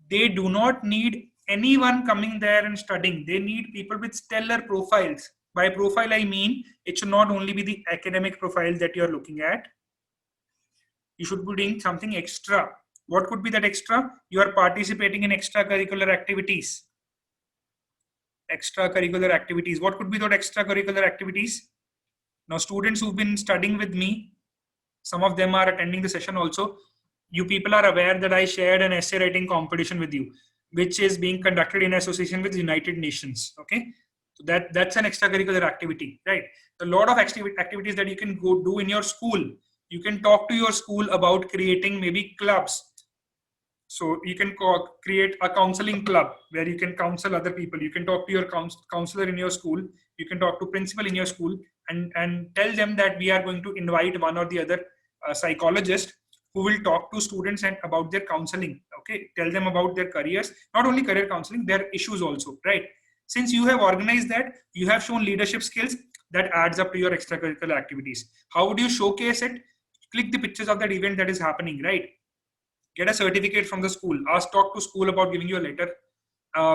They do not need anyone coming there and studying. They need people with stellar profiles. By profile, I mean it should not only be the academic profile that you're looking at. You should be doing something extra. What could be that extra? You are participating in extracurricular activities. Extracurricular activities. What could be those extracurricular activities? Now, students who've been studying with me, some of them are attending the session also. You people are aware that I shared an essay writing competition with you, which is being conducted in association with United Nations. Okay, so that's an extracurricular activity, right? A lot of activities that you can go do in your school. You can talk to your school about creating maybe clubs. So you can create a counseling club where you can counsel other people. You can talk to your counselor in your school. You can talk to principal in your school and tell them that we are going to invite one or the other psychologist who will talk to students and about their counseling. Okay, tell them about their careers, not only career counseling, their issues also, right? Since you have organized that, you have shown leadership skills that adds up to your extracurricular activities. How would you showcase it? Click the pictures of that event that is happening, right? Get a certificate from the school. Talk to school about giving you a letter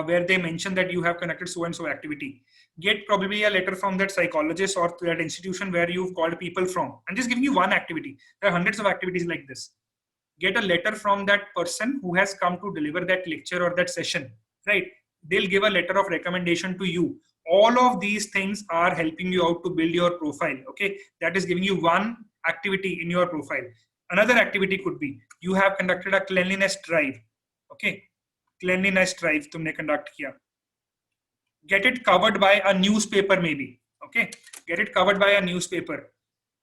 where they mention that you have conducted so and so activity. Get probably a letter from that psychologist or that institution where you've called people from. I'm just giving you one activity. There are hundreds of activities like this. Get a letter from that person who has come to deliver that lecture or that session, right? They'll give a letter of recommendation to you. All of these things are helping you out to build your profile. Okay, that is giving you one activity in your profile. Another activity could be you have conducted a cleanliness drive. Okay, cleanliness drive tumne conduct kiya. Get it covered by a newspaper maybe. Okay, get it covered by a newspaper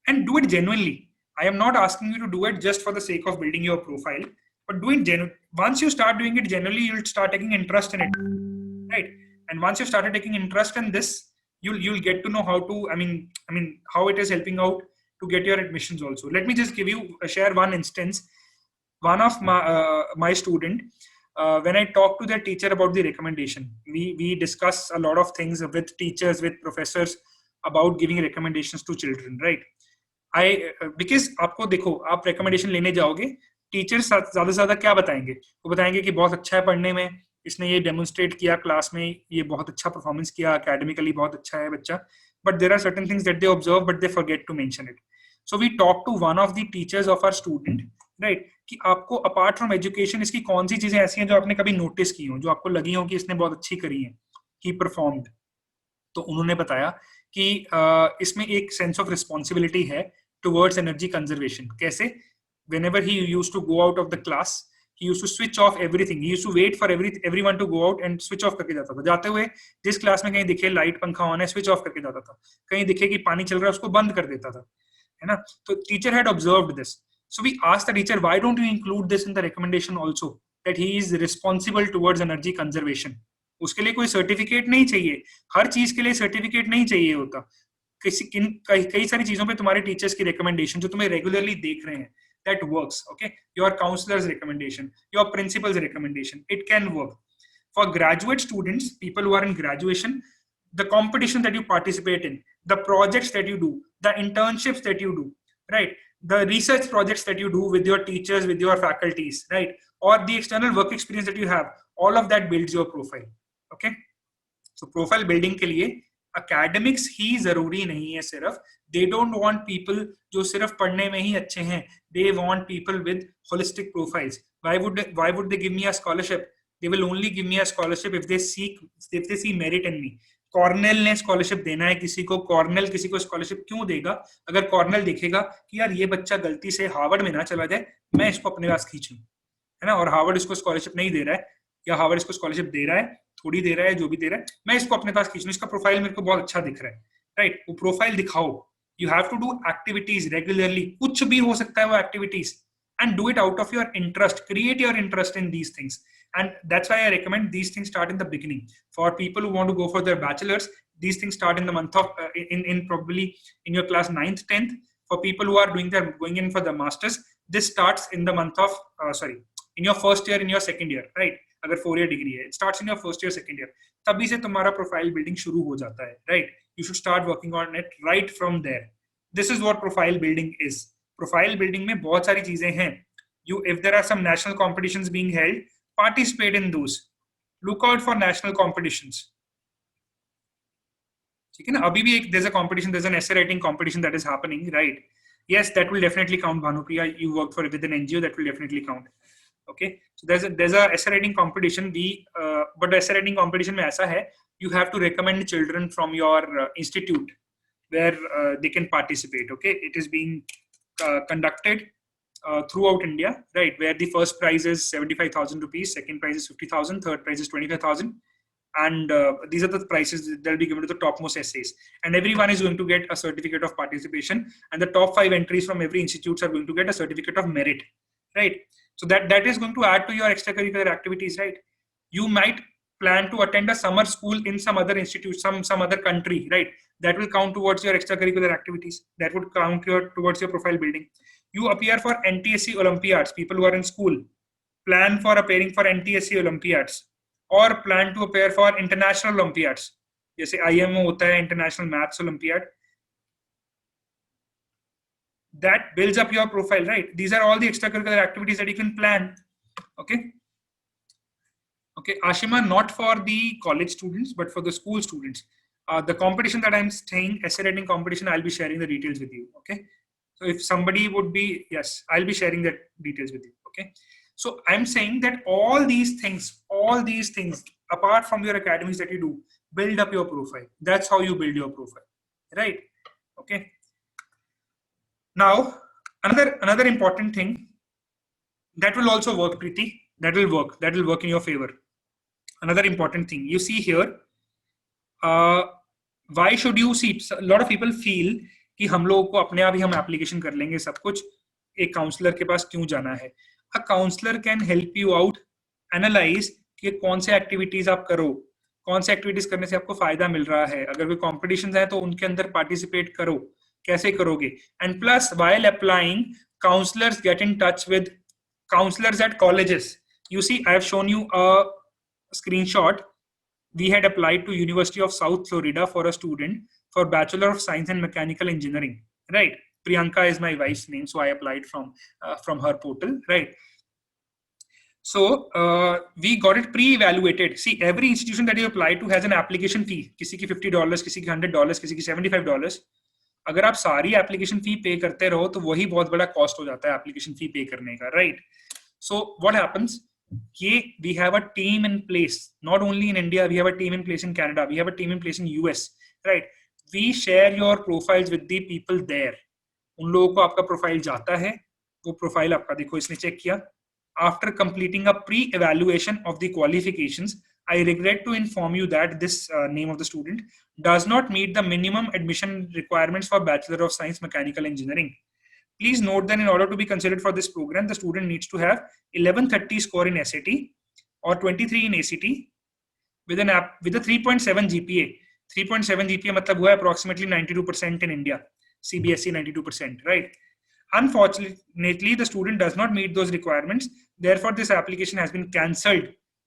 and do it genuinely. I am not asking you to do it just for the sake of building your profile, but do it genuinely. Once you start doing it generally, you'll start taking interest in it, right? And once you started taking interest in this, you'll get to know how to. I mean, how it is helping out to get your admissions also. Let me just share one instance. One of my student, when I talk to their teacher about the recommendation, we discuss a lot of things with teachers, with professors about giving recommendations to children, right? Because आपको देखो, आप recommendation लेने जाओगे, teachers ज़्यादा से ज़्यादा क्या बताएंगे? वो बताएंगे कि बहुत अच्छा है पढ़ने में, इसने ये डेमोन्स्ट्रेट किया क्लास में, ये बहुत अच्छा परफॉर्मेंस किया, academically बहुत अच्छा है बच्चा. But there are certain things that they observe, but they forget to mention it. So we talk to one of the teachers of our student, right? कि आपको apart from education इसकी कौन सी चीजें ऐसी हैं जो आपने कभी नोटिस की हो, जो आपको लगी हो कि इसने बहुत अच्छी करी है, he performed. तो उन्होंने बताया कि इसमें एक sense of responsibility है towards energy conservation. कैसे? Whenever he used to go out of the class, he used to switch off everything. He used to wait for everyone to go out and switch off करके जाता था. जाते हुए जिस class में कहीं दिखे लाइट पंखा ऑन है, switch off करके जाता था. कहीं दिखे कि पानी चल रहा है, उसको बंद कर देता था, है ना? तो teacher had observed this. So we asked the teacher, why don't you include this in the recommendation also, that he is responsible towards energy conservation. उसके लिए कोई सर्टिफिकेट नहीं चाहिए, हर चीज के लिए सर्टिफिकेट नहीं चाहिए होता. कई सारी चीजों पे तुम्हारे टीचर्स की रिकमेंडेशन जो तुम्हें रेगुलरली देख रहे हैं, that works. Okay, your counselor's recommendation, your principal's recommendation, it can work. For graduate students, people who are in graduation, the competition that you participate in, the projects that you do, the internships that you do, right, the research projects that you do with your teachers, with your faculties, right, or the external work experience that you have, all of that builds your profile. Okay, so profile building के लिए academics ही जरूरी नहीं है सिर्फ. They don't want people जो सिर्फ पढ़ने में ही अच्छे हैं. They want people with holistic profiles. Why would they give me a scholarship? They will only give me a scholarship if they see merit in me. Cornell ने scholarship देना है किसी को, कॉर्नेल किसी को स्कॉलरशिप क्यों देगा? अगर कॉर्नेल देखेगा कि यार ये बच्चा गलती से हार्वर्ड में ना चला जाए, मैं इसको अपने पास खींचूं, है ना, और हार्वर्ड इसको स्कॉलरशिप नहीं दे रहा है, या हार्वर्ड इसको स्कॉलरशिप दे रहा है, थोड़ी दे रहा है, जो भी दे रहा है, मैं इसको अपने पास खींचूं, इसका प्रोफाइल मेरे को बहुत अच्छा दिख रहा है, राइट? वो प्रोफाइल दिखाओ. You have to do activities regularly, कुछ भी हो सकता है वो activities, and do it out of your interest. Create your interest in these things, and that's why I recommend these things start in the beginning. For people who want to go for their bachelors, these things start in the month of in probably in your class 9th 10th. For people who are going in for the masters, this starts in the month of in your first year, in your second year, right? अगर 4 year degree है, it starts in your first year second year. तभी से तुम्हारा profile building शुरू हो जाता है, right? You should start working on it right from there. This is what profile building is. Profile building में बहुत सारी चीजें हैं. If there are some national competitions being held, participate in those. Look out for national competitions. ठीक है ना? अभी भी there's a competition, there's an essay writing competition that is happening, right? Yes, that will definitely count, Bhanupriya. You work with an NGO, that will definitely count. Okay, so there's a essay writing competition. But the essay writing competition में ऐसा है, you have to recommend children from your institute where they can participate. Okay, it is being conducted throughout India, right? Where the first prize is 75,000 rupees, second prize is 50,000, third prize is 25,000, and these are the prizes that will be given to the topmost essays. And everyone is going to get a certificate of participation, and the top 5 entries from every institute are going to get a certificate of merit, right? So that is going to add to your extracurricular activities, right? You might plan to attend a summer school in some other institute, some other country, right? That will count towards your extracurricular activities. That would count towards your profile building. You appear for NTSC Olympiads. People who are in school, plan for appearing for NTSC Olympiads, or plan to appear for international Olympiads. जैसे IMO होता है, International Maths Olympiad. That builds up your profile, right? These are all the extracurricular activities that you can plan. Okay, Ashima, not for the college students, but for the school students. The competition that I'm saying, essay writing competition, I'll be sharing the details with you. Okay, so if somebody would be, yes, I'll be sharing that details with you. Okay, so I'm saying that all these things, apart from your academies that you do, build up your profile. That's how you build your profile, right? Okay. Now, another important thing that will also work, Preeti, that will work in your favor. Another important thing you see here, why should you see? A lot of people feel कि हम लोगों को अपने आप ही हम application कर लेंगे सब कुछ, एक काउंसलर के पास क्यों जाना है? A counselor can help you out analyze कि कौन से एक्टिविटीज आप करो, कौन से एक्टिविटीज करने से आपको फायदा मिल रहा है, अगर कोई कॉम्पिटिशन है तो उनके अंदर पार्टिसिपेट करो, कैसे करोगे? And plus while applying, counselors get in touch with counselors at colleges. You see, I have shown you a screenshot. We had applied to University of South Florida for a student for Bachelor of Science in Mechanical Engineering, right? Priyanka is my wife's name, so I applied from her portal, right? So we got it pre-evaluated. See, every institution that you apply to has an application fee. किसी की $50, किसी की $100, किसी की $75. अगर आप सारी application fee पे करते रहो तो वही बहुत बड़ा कॉस्ट हो जाता है एप्लीकेशन फी पे करने का, राइट? सो व्हाट हैपेंस, ये we have a team in place. Not only in India, we have a team in place in Canada. We have a team in place in US, right? We share your profiles with the people there. उन लोगों को आपका profile जाता है, वो profile आपका देखो इसने चेक किया. After completing a pre-evaluation of the qualifications, I regret to inform you that this name of the student does not meet the minimum admission requirements for Bachelor of Science Mechanical Engineering. Please note that in order to be considered for this program, the student needs to have 1130 score in SAT or 23 in ACT with a 3.7 GPA. 3.7 GPA मतलब हुआ approximately 92% in India. CBSE 92%, right? Unfortunately, the student does not meet those requirements. Therefore, this application has been cancelled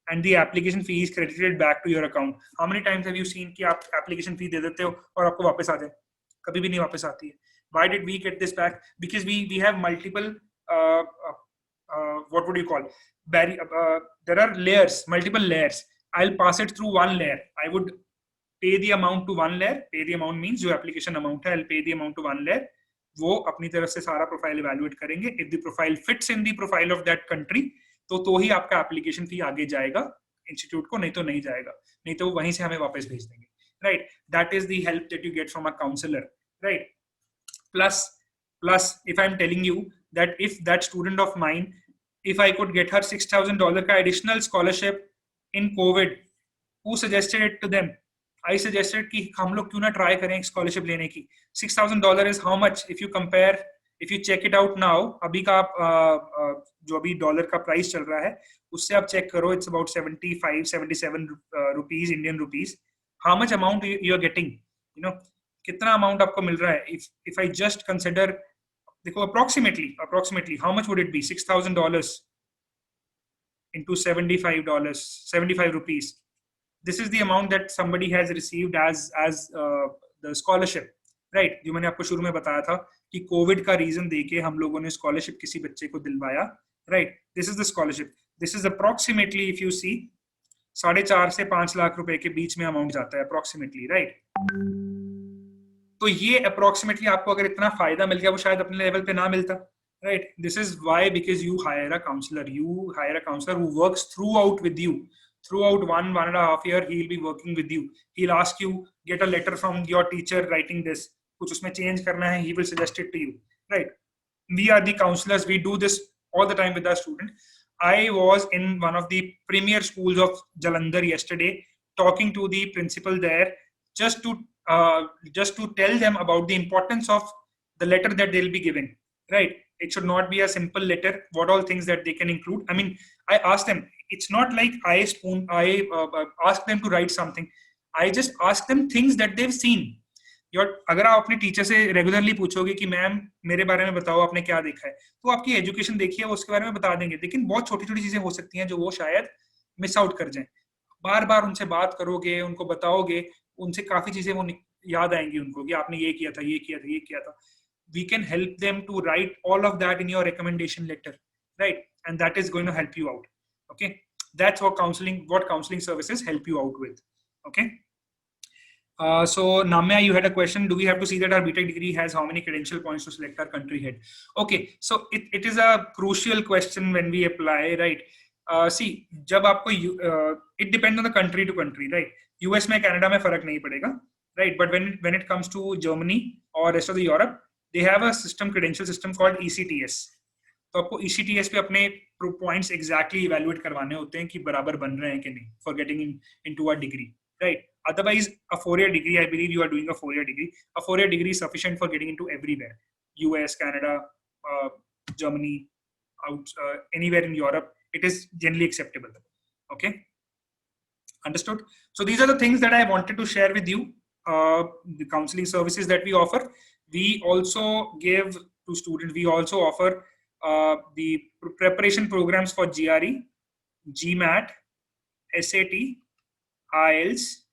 and the application fee is credited back to your account. How many times have you seen कि आप application fee दे देते हो और आपको वापस आ जाए? कभी भी नहीं वापस आती है. Why did we get this back? Because we have multiple what would you call? There are layers, multiple layers. I'll pass it through one layer. I would pay the amount to one layer. Pay the amount means जो application amount है, I'll pay the amount to one layer. वो अपनी तरफ से सारा profile evaluate करेंगे. If the profile fits in the profile of that country, तो ही आपका एप्लीकेशन फी आगे जाएगा इंस्टीट्यूट को, नहीं तो नहीं जाएगा, नहीं तो वहीं से हमें वापस भेज देंगे. Right? That is the help that you get from a counselor. Right? Plus, if I'm telling you that if that student of mine, if I could get her $6,000 का additional scholarship in COVID, who suggested it to them? I suggested कि हम लोग क्यों ना try करें scholarship लेने की. $6,000 is how much? If you compare, if you check it out now, अभी का आप जो अभी डॉलर का प्राइस चल रहा है उससे आप चेक करो, it's about 75-77 rupees, Indian rupees. How much amount you are getting? You know, कितना अमाउंट आपको मिल रहा है? If I just consider, देखो approximately how much would it be? $6,000 into $75 rupees. This is the amount that somebody has received as the scholarship, right? जो मैंने आपको शुरू में बताया था कि कोविड का रीजन देके हम लोगों ने स्कॉलरशिप किसी बच्चे को दिलवाया, right? This is the scholarship. This is approximately, if you see, 4.5 से 5 लाख रुपए के बीच में अमाउंट जाता है approximately, right? तो ये approximately आपको अगर इतना फायदा मिल गया वो शायद अपने लेवल पे ना मिलता, right? This is why, because you hire a counselor. You hire a counselor who works throughout with you. Throughout 1.5 year, he will be working with you. He'll ask you, get a letter from your teacher writing this. कुछ उसमें change करना है, he will suggest it to you, right? We are the counselors. We do this all the time with our student. I was in one of the premier schools of Jalandhar yesterday, talking to the principal there, just to tell them about the importance of the letter that they'll be giving, right? It should not be a simple letter. What all things that they can include? I mean, I asked them. It's not like I asked them to write something. I just asked them things that they've seen. अगर आप अपने teacher से regularly पूछोगे कि ma'am मेरे बारे में बताओ आपने क्या देखा है, तो आपकी एजुकेशन देखिए वो उसके बारे में बता देंगे. लेकिन बहुत छोटी छोटी चीजें हो सकती हैं जो वो शायद मिस आउट कर जाएं. बार बार उनसे बात करोगे, उनको बताओगे, उनसे काफी चीजें वो याद आएंगी उनको कि आपने ये किया था, ये किया था, ये किया था. We can help them to write all of that in your recommendation letter, right? And that is going to help you out. Okay, that's what counseling services help you out with. Okay. So Namya, you had a question. Do we have to see that our BTech degree has how many credential points to select our country head? Okay, so it is a crucial question when we apply, right? See, जब आपको it depends on the country to country, right? US में Canada में फर्क नहीं पड़ेगा, right? But when it comes to Germany or rest of the Europe, they have a credential system called ECTS. तो आपको ECTS पे अपने points exactly evaluate करवाने होते हैं कि बराबर बन रहे हैं कि नहीं for getting into a degree, right? Otherwise, a 4-year degree, I believe you are doing a 4-year degree. A 4-year degree is sufficient for getting into everywhere. US, Canada, Germany, anywhere in Europe, it is generally acceptable. Okay, understood? So these are the things that I wanted to share with you. The counseling services that we offer. We also give to students, we also offer the preparation programs for GRE, GMAT, SAT, IELTS,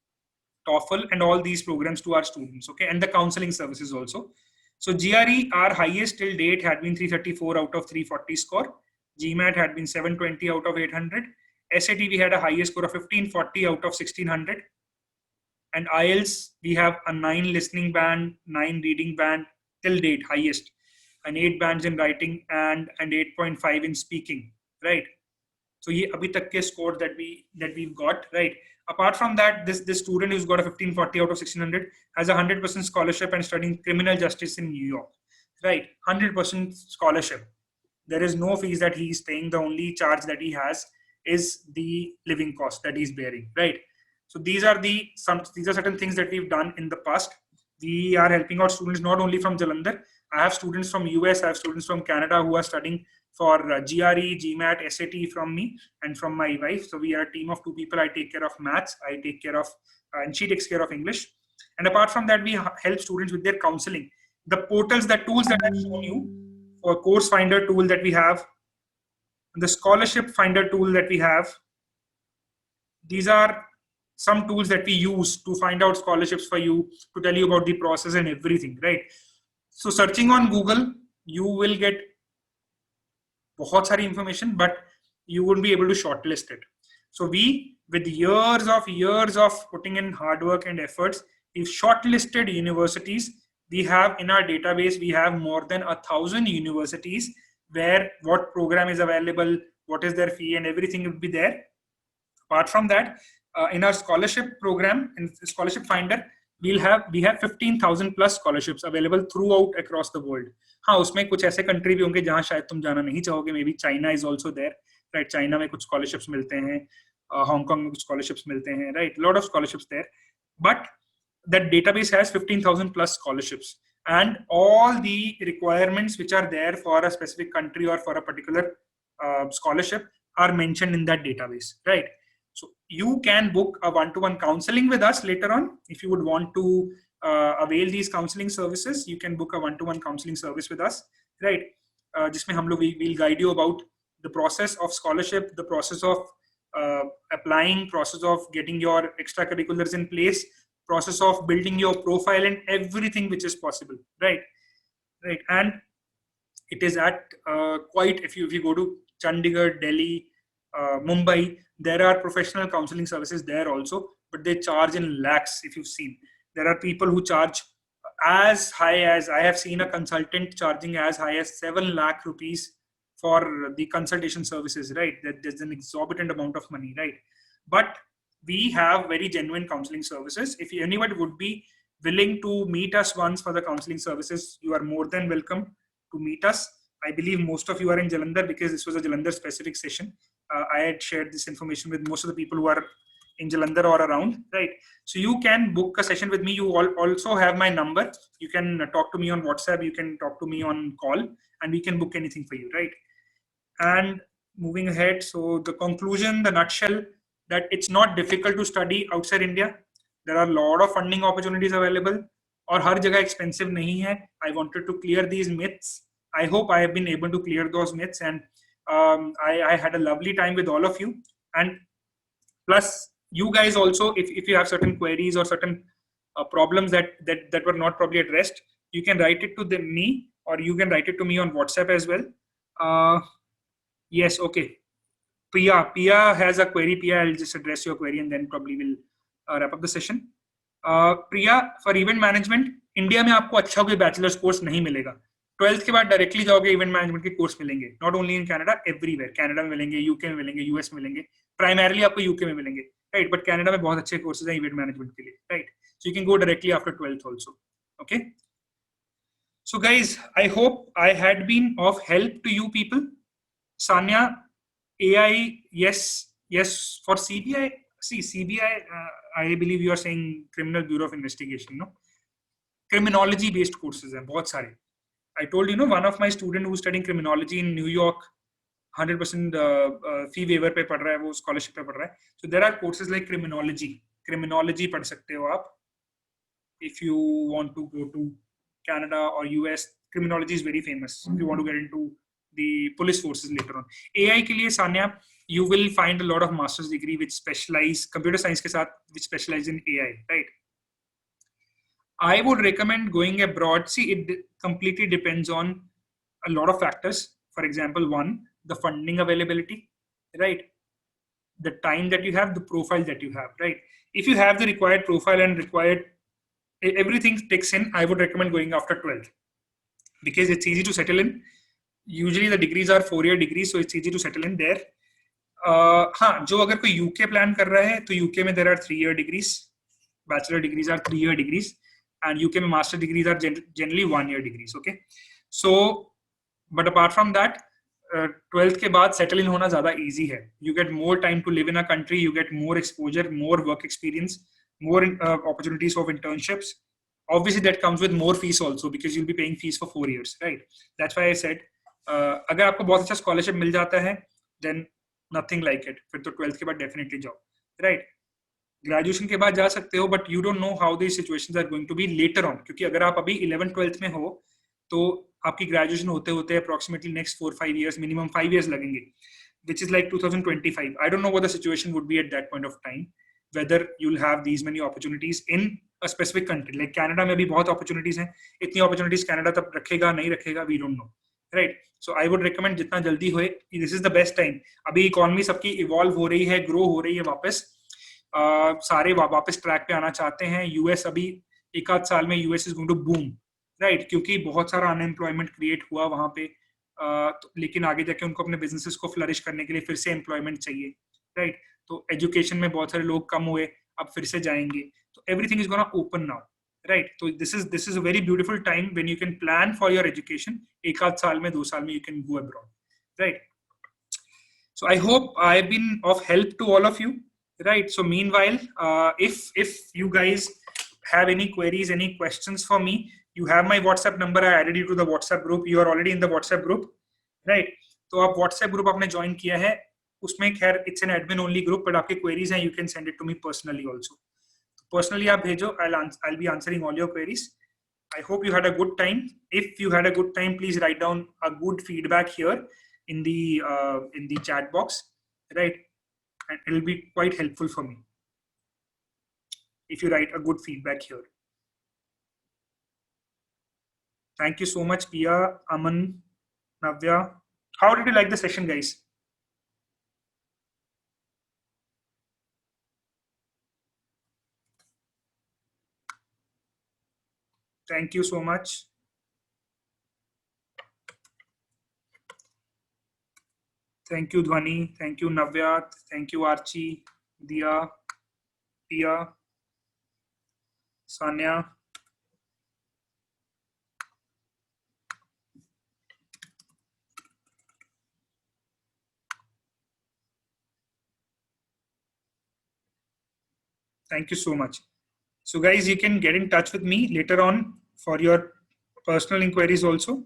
TOEFL, and all these programs to our students, okay? And the counseling services also. So GRE, our highest till date had been 334 out of 340 score. GMAT had been 720 out of 800. SAT, we had a highest score of 1540 out of 1600. And IELTS, we have a 9 listening band, 9 reading band till date, highest, and 8 bands in writing and 8.5 in speaking, right? So ये अभी तक के score that we've got, right? Apart from that, this student who's got a 1540 out of 1600 has a 100% scholarship and studying criminal justice in New York, right? 100% scholarship. There is no fees that he's paying. The only charge that he has is the living cost that he's bearing, right? So these are certain things that we've done in the past. We are helping out students not only from Jalandhar. I have students from US, I have students from Canada who are studying for GRE, GMAT, SAT from me and from my wife. So we are a team of 2 people. I take care of maths, I take care of, and she takes care of English. And apart from that, we help students with their counseling. The portals, the tools that I've shown you, for course finder tool that we have, the scholarship finder tool that we have, these are some tools that we use to find out scholarships for you, to tell you about the process and everything, right? So searching on Google, you will get बहुत सारी information, but you won't be able to shortlist it. So we with years of putting in hard work and efforts, we've shortlisted universities. We have in our database, we have more than 1,000 universities where what program is available, what is their fee, and everything will be there. Apart from that, in our scholarship program, in Scholarship Finder, we have 15,000 plus scholarships available throughout across the world. हाँ, उसमें कुछ ऐसे country भी होंगे जहाँ शायद तुम जाना नहीं चाहोगे. Maybe China is also there, right? China में कुछ स्कॉलरशिप्स मिलते हैं, हांगकांग में कुछ स्कॉलरशिप्स मिलते हैं, right? Lot of scholarships there. But that database has 15,000 plus scholarships, and all the requirements which are there for a specific country or for a particular scholarship are mentioned in that database, right? So you can book a one-to-one counseling with us later on. If you would want to avail these counseling services, you can book a one-to-one counseling service with us, right? Jisme hum log we'll guide you about the process of scholarship, the process of applying, process of getting your extracurriculars in place, process of building your profile, and everything which is possible, right? And it is at quite, if you go to Chandigarh, Delhi, Mumbai, there are professional counseling services there also, but they charge in lakhs. If you've seen, there are people who charge as high as, I have seen a consultant charging as high as 7 lakh rupees for the consultation services, right? That there's an exorbitant amount of money, right? But we have very genuine counseling services. If anybody would be willing to meet us once for the counseling services, you are more than welcome to meet us. I believe most of you are in Jalandhar because this was a Jalandhar specific session. I had shared this information with most of the people who are in Jalandhar or around, right? So you can book a session with me. You also have my number. You can talk to me on WhatsApp. You can talk to me on call, and we can book anything for you, right? And moving ahead, so the conclusion, the nutshell, that it's not difficult to study outside India. There are a lot of funding opportunities available, और हर जगह expensive नहीं है. I wanted to clear these myths. I hope I have been able to clear those myths, and I had a lovely time with all of you. And plus, you guys also, if you have certain queries or certain problems that were not probably addressed, you can write it to me, or you can write it to me on WhatsApp as well. Yes, okay. Priya has a query. Priya, I'll just address your query and then probably we'll wrap up the session. Priya, for event management, India में आपको अच्छा कोई bachelor's course नहीं मिलेगा. 12th के बाद directly जाओगे event management के course मिलेंगे. Not only in Canada, everywhere. Canada में मिलेंगे, UK में मिलेंगे, US में मिलेंगे. Primarily आपको UK में मिलेंगे, right? But Canada में बहुत अच्छे courses हैं event management के लिए, right? So you can go directly after 12th also. Okay. So guys, I hope I had been of help to you people. Sanya, AI, yes. For CBI, see, CBI, I believe you are saying Criminal Bureau of Investigation, no? Criminology based courses हैं बहुत सारे. I told you, one of my student who's studying criminology in New York, 100% fee waiver पे पढ़ रहा है, वो scholarship पे पढ़ रहा है. So there are courses like criminology पढ़ सकते हो आप. If you want to go to Canada or US, criminology is very famous. If you want to get into the police forces later on. AI के लिए Sanya, you will find a lot of master's degree which specialize computer science के साथ which specialize in AI, right? I would recommend going abroad. See, it completely depends on a lot of factors. For example, one, the funding availability, right? The time that you have, the profile that you have, right? If you have the required profile and required everything ticks in, I would recommend going after 12th because it's easy to settle in. Usually the degrees are 4-year degrees, so it's easy to settle in there. हाँ, जो अगर कोई UK plan कर रहा है, तो UK में there are 3-year degrees. Bachelor degrees are 3-year degrees, and UK में master degrees are generally 1-year degrees. Okay, so but apart from that, 12th के बाद settle in होना ज़्यादा easy है. You get more time to live in a country, you get more exposure, more work experience, more opportunities of internships. Obviously, that comes with more fees also because you'll be paying fees for 4 years, right? That's why I said, अगर आपको बहुत अच्छा scholarship मिल जाता है, then nothing like it. फिर तो 12th के बाद definitely जाओ, right? Graduation के बाद जा सकते हो, but you don't know how these situations are going to be later on. क्योंकि अगर आप अभी 11th 12th में हो, तो आपकी graduation होते होते approximately next 4-5 years, minimum 5 years लगेंगे, which is like 2025. I don't know what the situation would be at that point of time, whether you'll have these many opportunities in a specific country. Like Canada में भी बहुत opportunities हैं. इतनी opportunities Canada तब रखेगा नहीं रखेगा, we don't know, right? So I would recommend जितना जल्दी होए, this is the best time. अभी economy सबकी evolve हो रही है, grow हो रही है वापस. सारे वापस ट्रैक पे आना चाहते हैं. यूएस अभी एक आध साल में US is going to boom, right, क्योंकि बहुत सारा अनएम्प्लॉयमेंट क्रिएट हुआ वहां पे. लेकिन आगे जाके उनको अपने बिजनेसेस को फ्लरिश करने के लिए फिर से एम्प्लॉयमेंट चाहिए, राइट. तो एजुकेशन में बहुत सारे लोग कम हुए, अब फिर से जाएंगे. तो everything is gonna open now, right. तो this is a very beautiful time when you can plan for your education. एक आध साल में 2 साल में you can go abroad, right. So I hope I've been of help to all of you, right? So meanwhile, if you guys have any queries, any questions for me, you have my WhatsApp number. I added you to the WhatsApp group. You are already in the WhatsApp group, right? तो आप WhatsApp group आपने join किया है, उसमें खैर it's an admin only group, but आपके queries हैं, you can send it to me personally also. Personally आप भेजो, I'll be answering all your queries. I hope you had a good time. If you had a good time, please write down a good feedback here in the chat box, right? And it'll be quite helpful for me if you write a good feedback here. Thank you so much, Pia, Aman, Navya. How did you like the session, guys? Thank you so much. Thank you, Dhwani. Thank you, Navya. Thank you, Archie, Dia, Pia, Sanya. Thank you so much. So guys, you can get in touch with me later on for your personal inquiries also.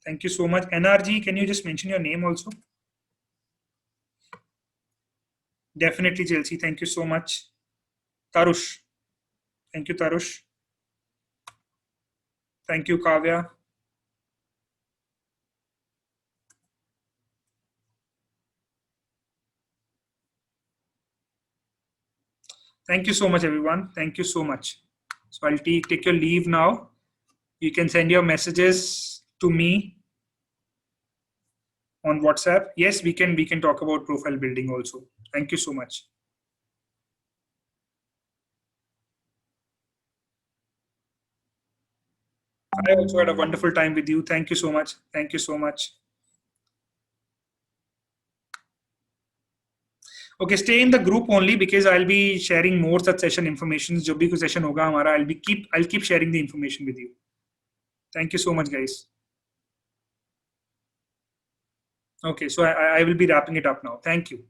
Thank you so much. NRG, can you just mention your name also? Definitely, Chelsea. Thank you so much. Tarush. Thank you, Tarush. Thank you, Kavya. Thank you so much, everyone. Thank you so much. So I'll take your leave now. You can send your messages to me on WhatsApp. Yes, we can talk about profile building also. Thank you so much. I also had a wonderful time with you. Thank you so much. Thank you so much. Okay, stay in the group only because I'll be sharing more such session information. जो भी कोई session होगा हमारा, I'll keep sharing the information with you. Thank you so much, guys. Okay, so I will be wrapping it up now. Thank you.